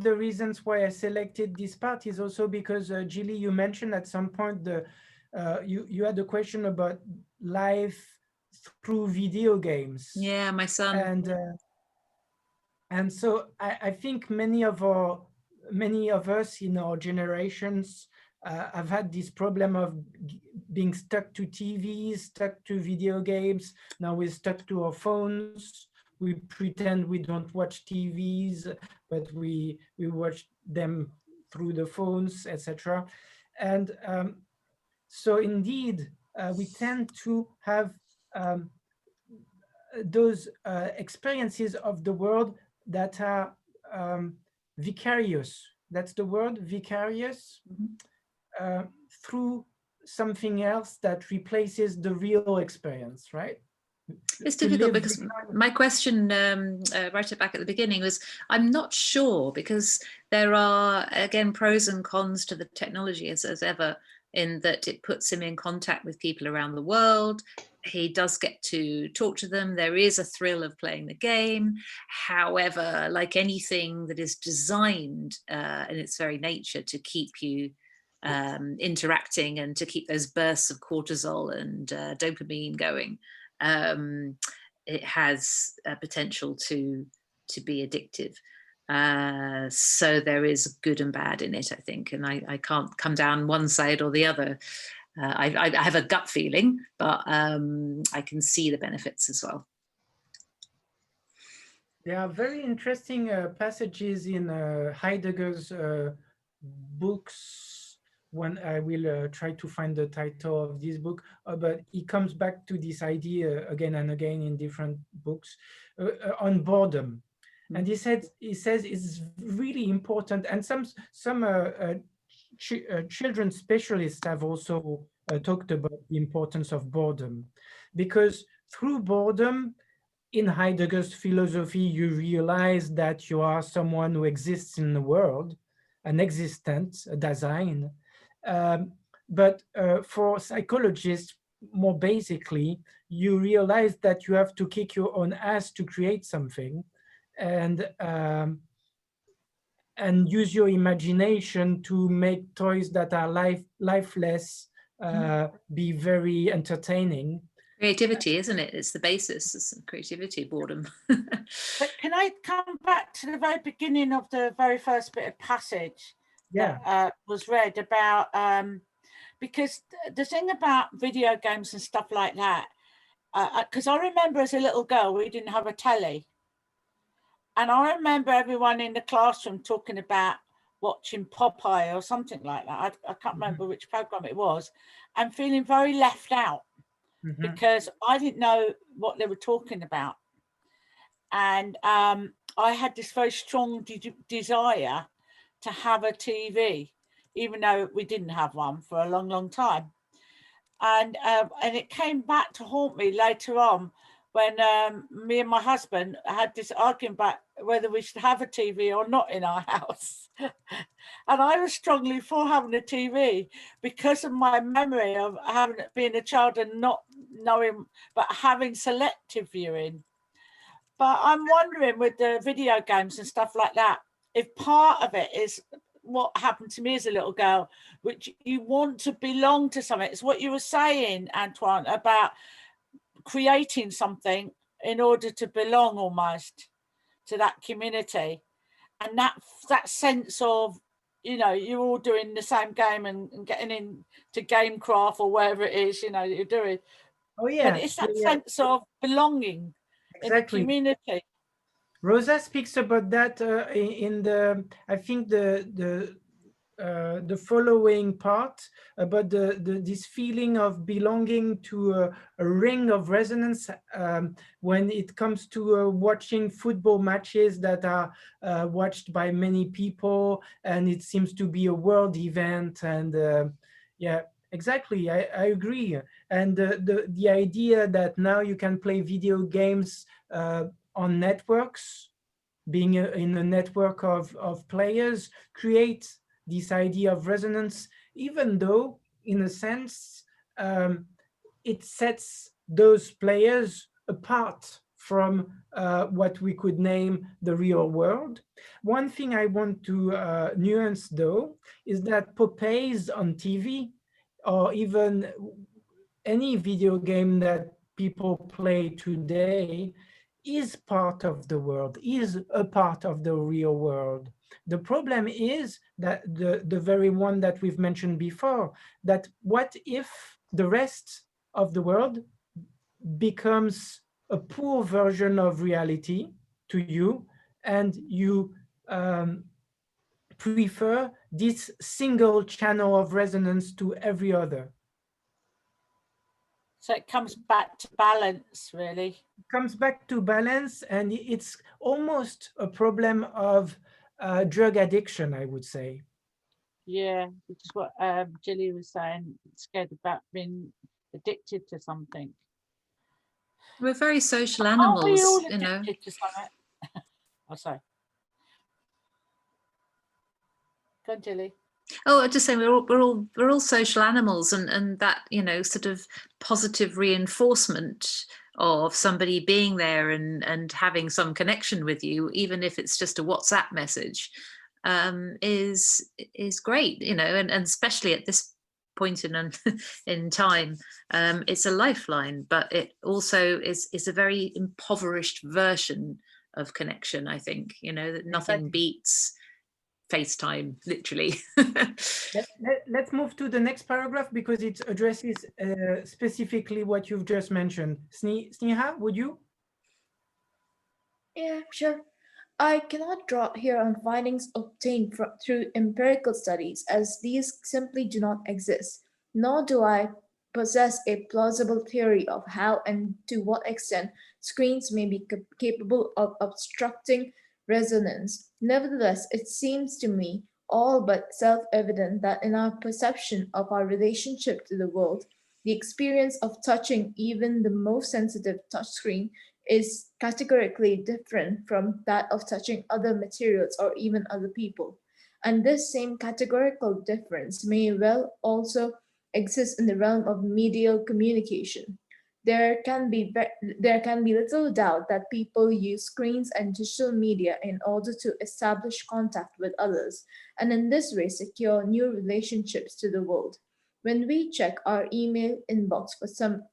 the reasons why I selected this part is also because, Gilly, you mentioned at some point you had a question about life through video games. Yeah, my son. And so I think many of us in our generations have had this problem of being stuck to TVs, stuck to video games. Now we're stuck to our phones. We pretend we don't watch TVs, but we watch them through the phones, etc. And so indeed, we tend to have those experiences of the world that are vicarious. That's the word, vicarious, through something else that replaces the real experience, right? It's difficult because my question right back at the beginning was, I'm not sure, because there are, again, pros and cons to the technology as ever, in that it puts him in contact with people around the world. He does get to talk to them. There is a thrill of playing the game. However, like anything that is designed in its very nature to keep you interacting and to keep those bursts of cortisol and dopamine going, it has a potential to be addictive. So there is good and bad in it, I think, and I can't come down one side or the other. I have a gut feeling, but I can see the benefits as well. There are very interesting passages in Heidegger's books. When I will try to find the title of this book, but he comes back to this idea again and again in different books on boredom. And he says it's really important, and some children specialists have also talked about the importance of boredom, because through boredom, in Heidegger's philosophy, you realize that you are someone who exists in the world, an existence, a Dasein. But for psychologists, more basically, you realize that you have to kick your own ass to create something, and use your imagination to make toys that are lifeless be very entertaining. Creativity, isn't it? It's the basis. It's creativity, boredom. But can I come back to the very beginning of the very first bit of passage that was read about, because the thing about video games and stuff like that, because I remember as a little girl, we didn't have a telly. And I remember everyone in the classroom talking about watching Popeye or something like that. I can't remember which program it was, and feeling very left out because I didn't know what they were talking about. And I had this very strong desire to have a TV, even though we didn't have one for a long, long time. And it came back to haunt me later on when me and my husband had this argument about whether we should have a TV or not in our house. And I was strongly for having a TV because of my memory of being a child and not knowing, but having selective viewing. But I'm wondering with the video games and stuff like that, if part of it is what happened to me as a little girl, which you want to belong to something. It's what you were saying, Antoine, about creating something in order to belong almost to that community. And that sense of, you know, you're all doing the same game and getting into Gamecraft or wherever it is, you know, you're doing. Oh, yeah. But it's that sense of belonging in the community. Rosa speaks about that in the, I think the following part about this feeling of belonging to a ring of resonance when it comes to watching football matches that are watched by many people, and it seems to be a world event. And yeah, exactly, I agree. And the idea that now you can play video games on networks, being in a network of players, creates this idea of resonance, even though in a sense it sets those players apart from what we could name the real world. One thing I want to nuance though is that Popeyes on TV, or even any video game that people play today, is part of the world, is a part of the real world. The problem is that the very one that we've mentioned before, that what if the rest of the world becomes a poor version of reality to you, and you prefer this single channel of resonance to every other? So it comes back to balance, really. Comes back to balance, and it's almost a problem of drug addiction, I would say. Yeah, which is what Gilly was saying, scared about being addicted to something. We're very social Aren't we animals, all you know. addicted to something? Oh, sorry. Go on, Gilly. Oh, I just saying we're all social animals, and that, you know, sort of positive reinforcement of somebody being there and having some connection with you, even if it's just a WhatsApp message, is great, you know, and especially at this point in time, it's a lifeline, but it also is a very impoverished version of connection. I think, you know, that nothing beats FaceTime, literally. Let's move to the next paragraph because it addresses specifically what you've just mentioned. Sneha, would you? Yeah, sure. I cannot draw here on findings obtained through empirical studies, as these simply do not exist, nor do I possess a plausible theory of how and to what extent screens may be capable of obstructing resonance. Nevertheless, it seems to me all but self evident that in our perception of our relationship to the world, the experience of touching even the most sensitive touchscreen is categorically different from that of touching other materials or even other people. And this same categorical difference may well also exist in the realm of medial communication. There can be little doubt that people use screens and digital media in order to establish contact with others, and in this way secure new relationships to the world. When we check our email inbox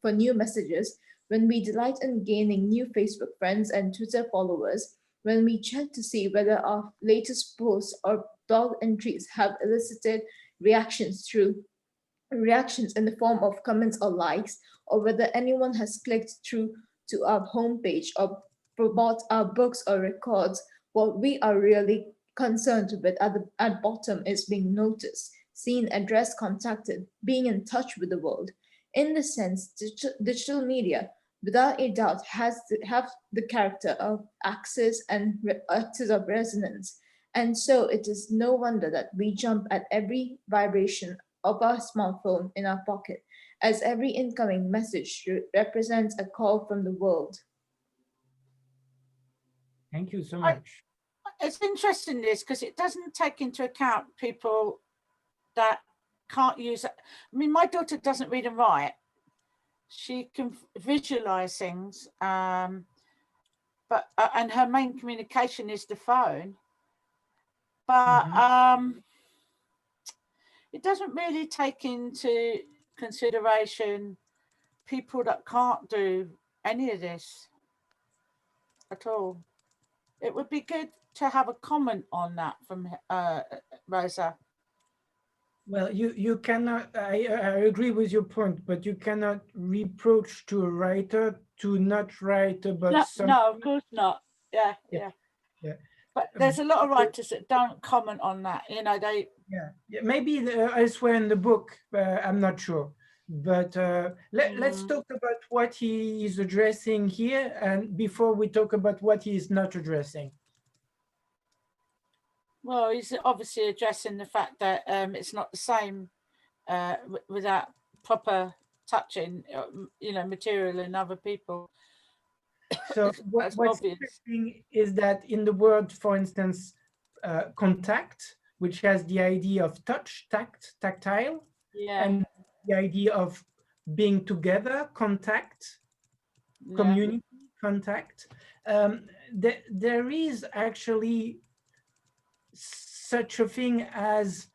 for new messages, when we delight in gaining new Facebook friends and Twitter followers, when we check to see whether our latest posts or blog entries have elicited reactions in the form of comments or likes, or whether anyone has clicked through to our homepage or bought our books or records, what we are really concerned with at bottom is being noticed, seen, addressed, contacted, being in touch with the world. In this sense, digital media, without a doubt, have the character of axis and axis of resonance. And so it is no wonder that we jump at every vibration of our smartphone in our pocket, as every incoming message represents a call from the world. Thank you so much. It's interesting this because it doesn't take into account people that can't use it. I mean, my daughter doesn't read and write. She can visualize things, but and her main communication is the phone. But it doesn't really take into consideration people that can't do any of this at all. It would be good to have a comment on that from Rosa. Well, you cannot, I agree with your point, but you cannot reproach to a writer to not write about something. No, of course not. Yeah. But there's a lot of writers that don't comment on that. You know, Yeah, maybe elsewhere in the book, I'm not sure. But let's talk about what he is addressing here, and before we talk about what he is not addressing. Well, he's obviously addressing the fact that it's not the same without proper touching, material in other people. So what's interesting is that in the word, for instance, contact, which has the idea of touch, tactile, and the idea of being together, contact, community, contact. There is actually such a thing as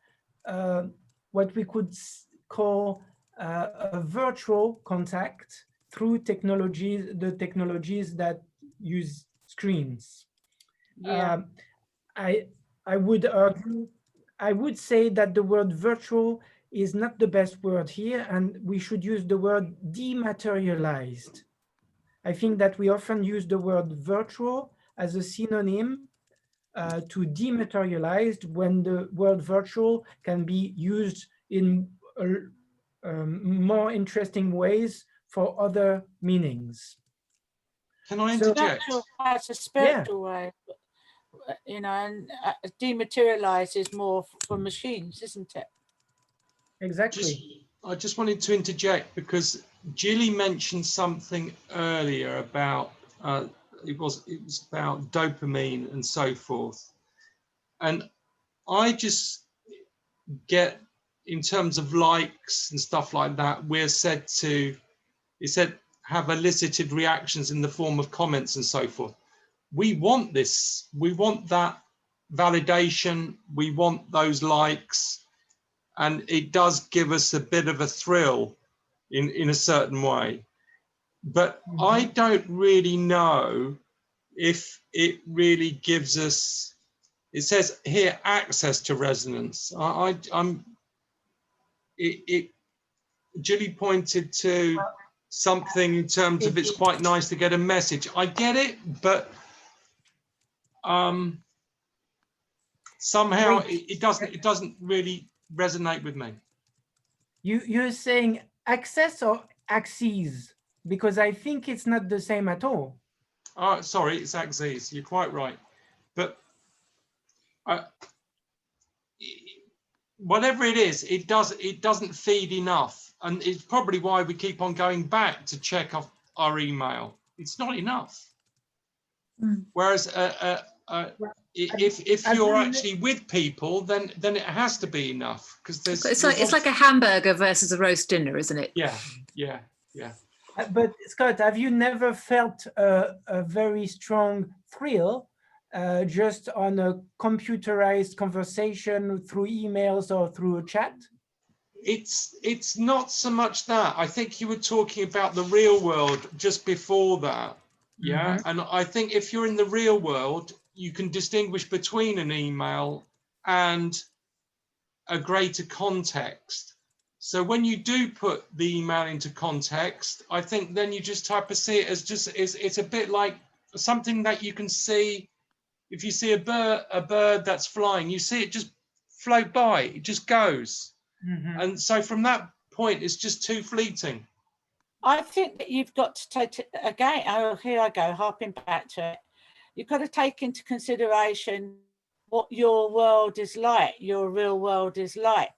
what we could call a virtual contact through the technologies that use screens. I would argue, I would say that the word virtual is not the best word here, and we should use the word dematerialized. I think that we often use the word virtual as a synonym to dematerialized, when the word virtual can be used in more interesting ways for other meanings. Can I interject? So has a spiritual way, and dematerialize is more for machines, isn't it? Exactly. I just wanted to interject because Gilly mentioned something earlier about it was about dopamine and so forth, and I just get, in terms of likes and stuff like that, we're said to, it said, have elicited reactions in the form of comments and so forth. We want this, we want that validation, we want those likes, and it does give us a bit of a thrill in a certain way. But I don't really know if it really gives us, it says here, access to resonance. Julie pointed to something in terms of it's quite nice to get a message. I get it, but somehow it doesn't really resonate with me. You're saying access or axes? Because I think it's not the same at all. Oh, sorry, it's axes. You're quite right, but whatever it is, it doesn't feed enough, and it's probably why we keep on going back to check our email. It's not enough. Whereas if you're actually with people, then it has to be enough, because it's like a hamburger versus a roast dinner, isn't it? Yeah. But Scott, have you never felt a very strong thrill just on a computerized conversation through emails or through a chat? It's not so much that. I think you were talking about the real world just before that. Yeah. And I think if you're in the real world, you can distinguish between an email and a greater context. So when you do put the email into context, I think then you just type to see it as just, it's a bit like something that you can see. If you see a bird that's flying, you see it just float by, it just goes. And so from that point, it's just too fleeting. I think that you've got to take it again. Oh, here I go, harping back to it. You've got to take into consideration what your world is like, your real world is like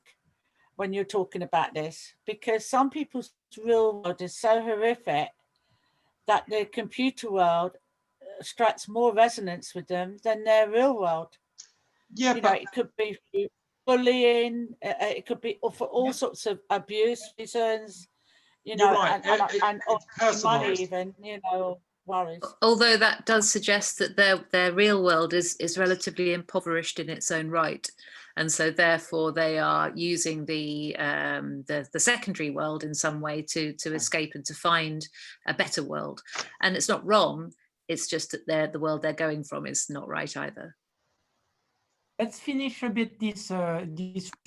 when you're talking about this, because some people's real world is so horrific that the computer world strikes more resonance with them than their real world. Yeah, but it could be bullying, it could be for all sorts of abuse reasons. You're right. and money even, worries. Although that does suggest that their real world is relatively impoverished in its own right, and so therefore they are using the secondary world in some way to escape and to find a better world. And it's not wrong. It's just that the world they're going from is not right either. Let's finish a bit this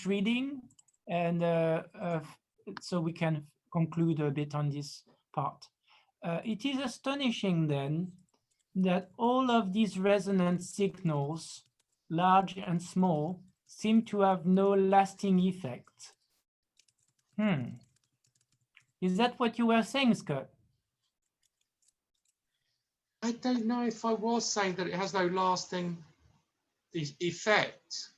reading, and so we can conclude a bit on this part. It is astonishing then that all of these resonance signals, large and small, seem to have no lasting effect. Is that what you were saying, Scott? I don't know if I was saying that it has no lasting effect.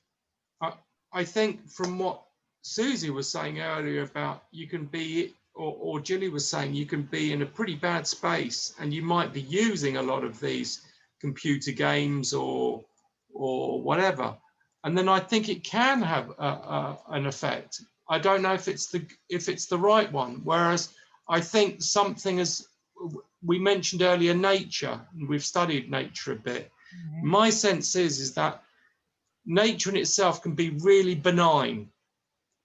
I think from what Susie was saying earlier about you can be, or Gilly was saying, you can be in a pretty bad space and you might be using a lot of these computer games or whatever. And then I think it can have an effect. I don't know if it's the right one. Whereas I think something, as we mentioned earlier, nature, and we've studied nature a bit. My sense is that nature in itself can be really benign.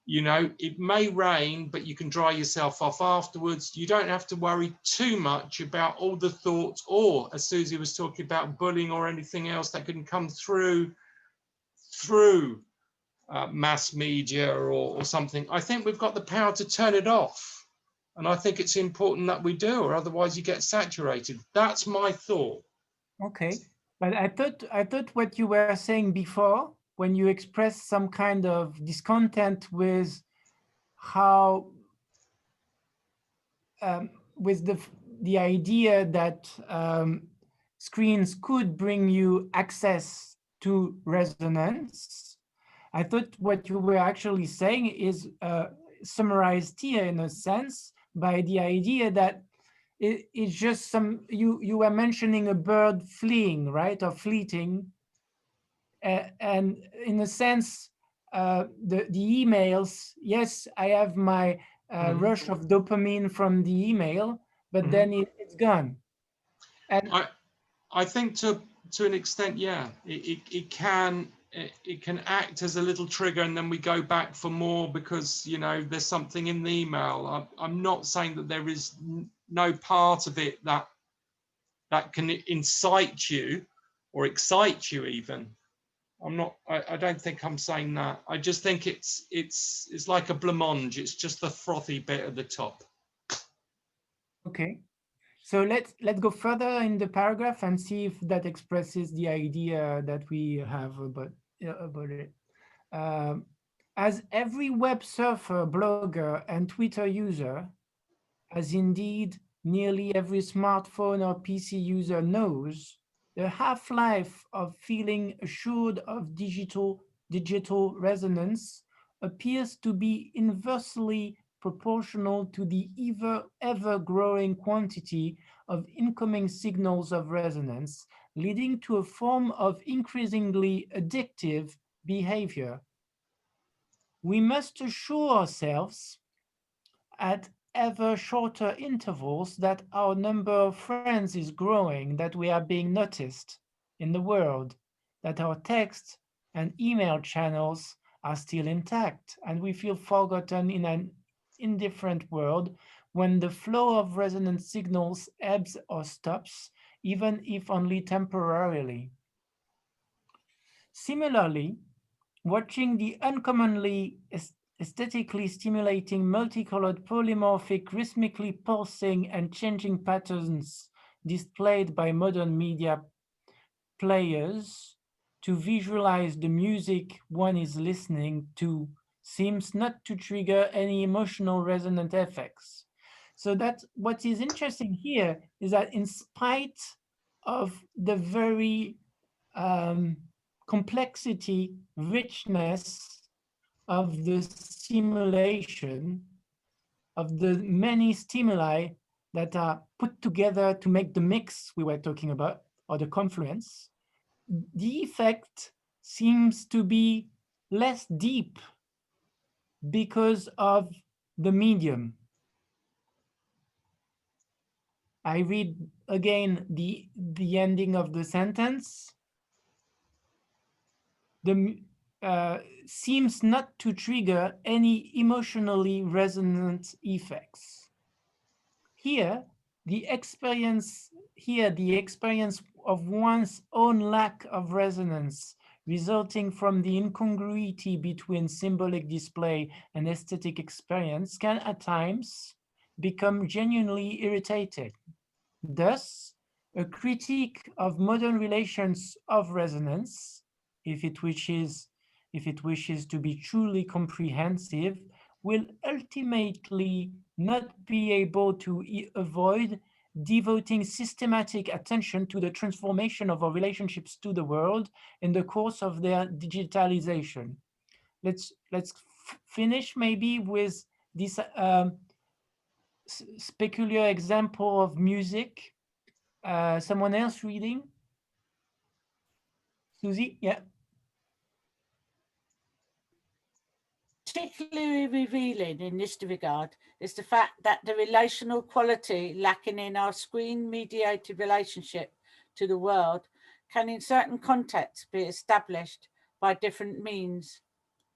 You know, it may rain, but you can dry yourself off afterwards. You don't have to worry too much about all the thoughts, or as Susie was talking about, bullying or anything else that can come through mass media or something. I think we've got the power to turn it off. And I think it's important that we do, or otherwise you get saturated. That's my thought. Okay, but I thought what you were saying before, when you expressed some kind of discontent with how, with the idea that screens could bring you access to resonance, I thought what you were actually saying is summarized here in a sense by the idea that it's just you were mentioning a bird fleeing, right, or fleeting, and in a sense, the emails, yes, I have my rush of dopamine from the email, but then it's gone. And I think to an extent, yeah, it can act as a little trigger, and then we go back for more because, you know, there's something in the email. I'm not saying that there is no part of it that can incite you or excite you even. I don't think I'm saying that. I just think it's like a blancmange. It's just the frothy bit at the top. Okay. So let's go further in the paragraph and see if that expresses the idea that we have about it. As every web surfer, blogger, and Twitter user, as indeed nearly every smartphone or PC user knows, the half-life of feeling assured of digital resonance appears to be inversely proportional to the ever-growing quantity of incoming signals of resonance, leading to a form of increasingly addictive behavior. We must assure ourselves at ever shorter intervals that our number of friends is growing, that we are being noticed in the world, that our text and email channels are still intact, and we feel forgotten in an indifferent world when the flow of resonant signals ebbs or stops, even if only temporarily. Similarly, watching the uncommonly aesthetically stimulating multicolored polymorphic rhythmically pulsing and changing patterns displayed by modern media players to visualize the music one is listening to seems not to trigger any emotional resonant effects. So that's what is interesting here, is that in spite of the very complexity, richness of the stimulation, of the many stimuli that are put together to make the mix we were talking about, or the confluence, the effect seems to be less deep because of the medium. I read again the ending of the sentence. The seems not to trigger any emotionally resonant effects. Here, the experience of one's own lack of resonance resulting from the incongruity between symbolic display and aesthetic experience can at times become genuinely irritated. Thus, a critique of modern relations of resonance, if it wishes if it wishes to be truly comprehensive, will ultimately not be able to avoid devoting systematic attention to the transformation of our relationships to the world in the course of their digitalization. Let's finish maybe with this peculiar example of music. Someone else reading? Susie? Yeah. Particularly revealing in this regard is the fact that the relational quality lacking in our screen-mediated relationship to the world can in certain contexts be established by different means,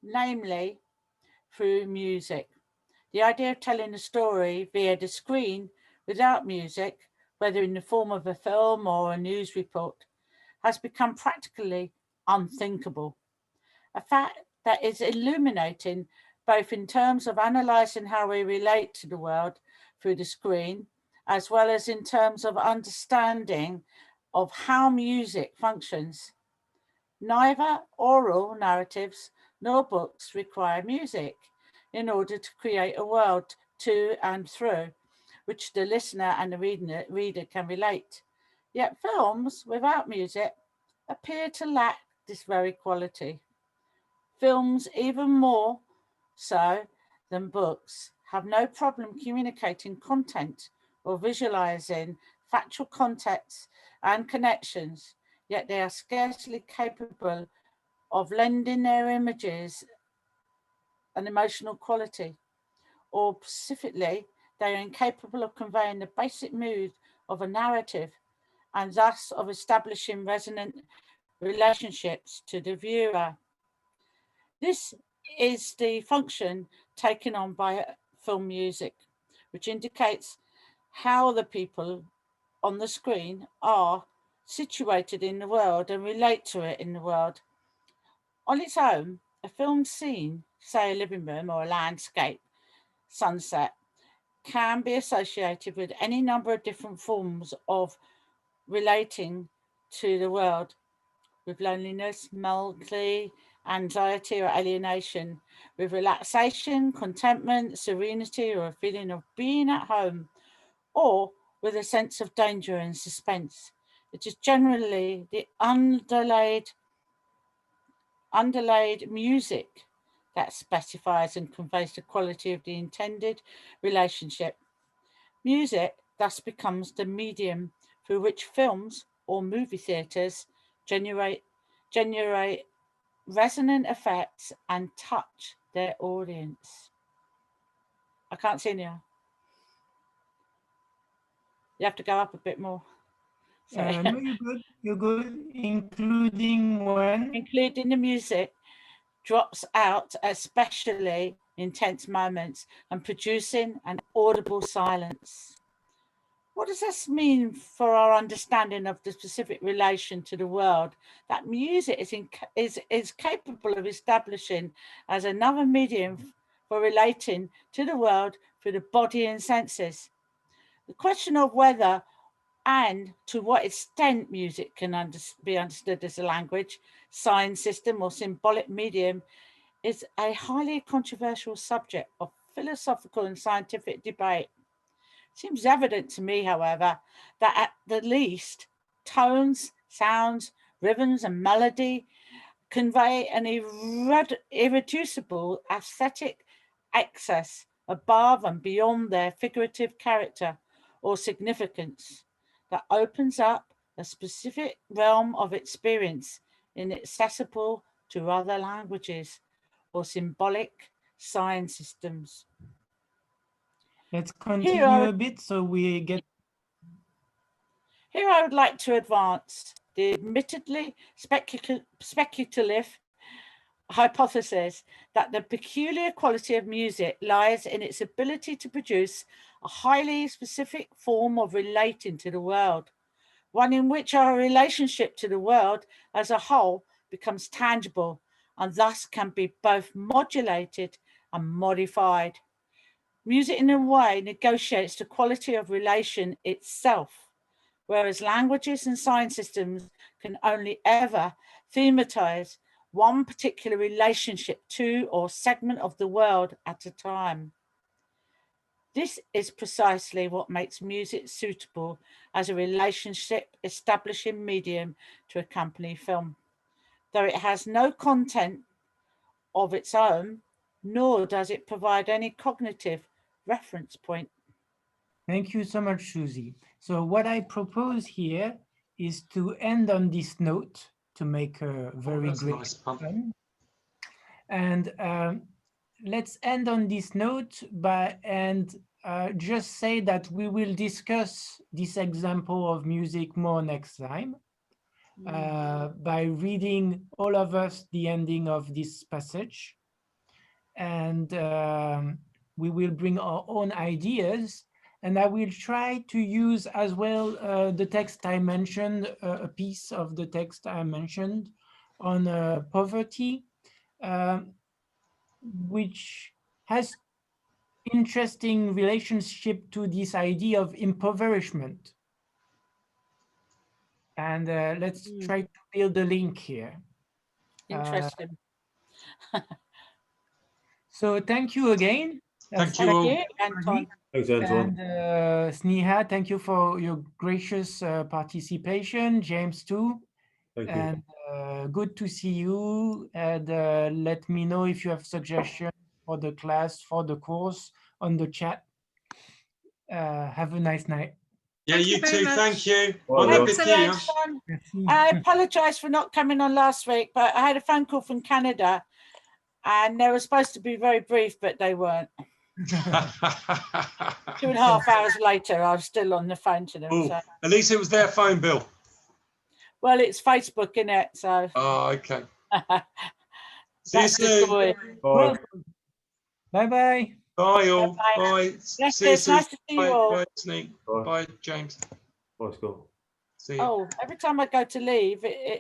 namely through music. The idea of telling a story via the screen without music, whether in the form of a film or a news report, has become practically unthinkable. A fact that is illuminating both in terms of analysing how we relate to the world through the screen, as well as in terms of understanding of how music functions. Neither oral narratives nor books require music in order to create a world to and through which the listener and the reader can relate. Yet films without music appear to lack this very quality. Films, even more so than books, have no problem communicating content or visualizing factual contexts and connections, yet they are scarcely capable of lending their images an emotional quality, or specifically, they are incapable of conveying the basic mood of a narrative and thus of establishing resonant relationships to the viewer. This is the function taken on by film music, which indicates how the people on the screen are situated in the world and relate to it in the world. On its own, a film scene, say a living room or a landscape, sunset, can be associated with any number of different forms of relating to the world, with loneliness, melancholy, anxiety, or alienation, with relaxation, contentment, serenity, or a feeling of being at home, or with a sense of danger and suspense. It is generally the underlaid music that specifies and conveys the quality of the intended relationship. Music thus becomes the medium through which films or movie theatres generate resonant effects and touch their audience. I can't see you. You have to go up a bit more. No, you're good. You're good, including when? Including the music drops out especially intense moments and producing an audible silence. What does this mean for our understanding of the specific relation to the world that music is capable of establishing as another medium for relating to the world through the body and senses? The question of whether and to what extent music can be understood as a language, sign system, or symbolic medium is a highly controversial subject of philosophical and scientific debate. It seems evident to me, however, that at the least, tones, sounds, rhythms, and melody convey an irreducible aesthetic excess above and beyond their figurative character or significance that opens up a specific realm of experience inaccessible to other languages or symbolic sign systems. Let's continue a bit so we get. Here I would like to advance the admittedly speculative hypothesis that the peculiar quality of music lies in its ability to produce a highly specific form of relating to the world, one in which our relationship to the world as a whole becomes tangible and thus can be both modulated and modified. Music in a way negotiates the quality of relation itself, whereas languages and sign systems can only ever thematize one particular relationship to or segment of the world at a time. This is precisely what makes music suitable as a relationship establishing medium to accompany film, though it has no content of its own, nor does it provide any cognitive reference point. Thank you so much, Susie. So what I propose here is to end on this note to make a very that's a great nice pun. fun. And let's end on this note and just say that we will discuss this example of music more next time by reading all of us the ending of this passage. And we will bring our own ideas. And I will try to use as well the text I mentioned, a piece of the text I mentioned on poverty, which has interesting relationship to this idea of impoverishment. And let's try to build a link here. Interesting. So thank you again. Thank you all. Thank you, Anton. Thanks, Anton. And Sneha, thank you for your gracious participation. James too. Thank you. And good to see you. And let me know if you have suggestions for the class, for the course on the chat. Have a nice night. Yeah, Thank you you very too. much. Thank you. Bye, Bon everyone. appétit, hein. Anton. Merci. I apologize for not coming on last week, but I had a phone call from Canada and they were supposed to be very brief, but they weren't. 2.5 hours later, I was still on the phone to them. Oh, So. at least it was their phone bill. Well, it's Facebook, innit? So Oh, okay. See you that's the soon. story. Bye. Bye-bye. Bye all. Bye. Bye. Yes, See you it's nice soon. to see you Bye. all. Bye, Sneak. Bye. Bye, James. Bye, Scott. See you. Oh, every time I go to leave, it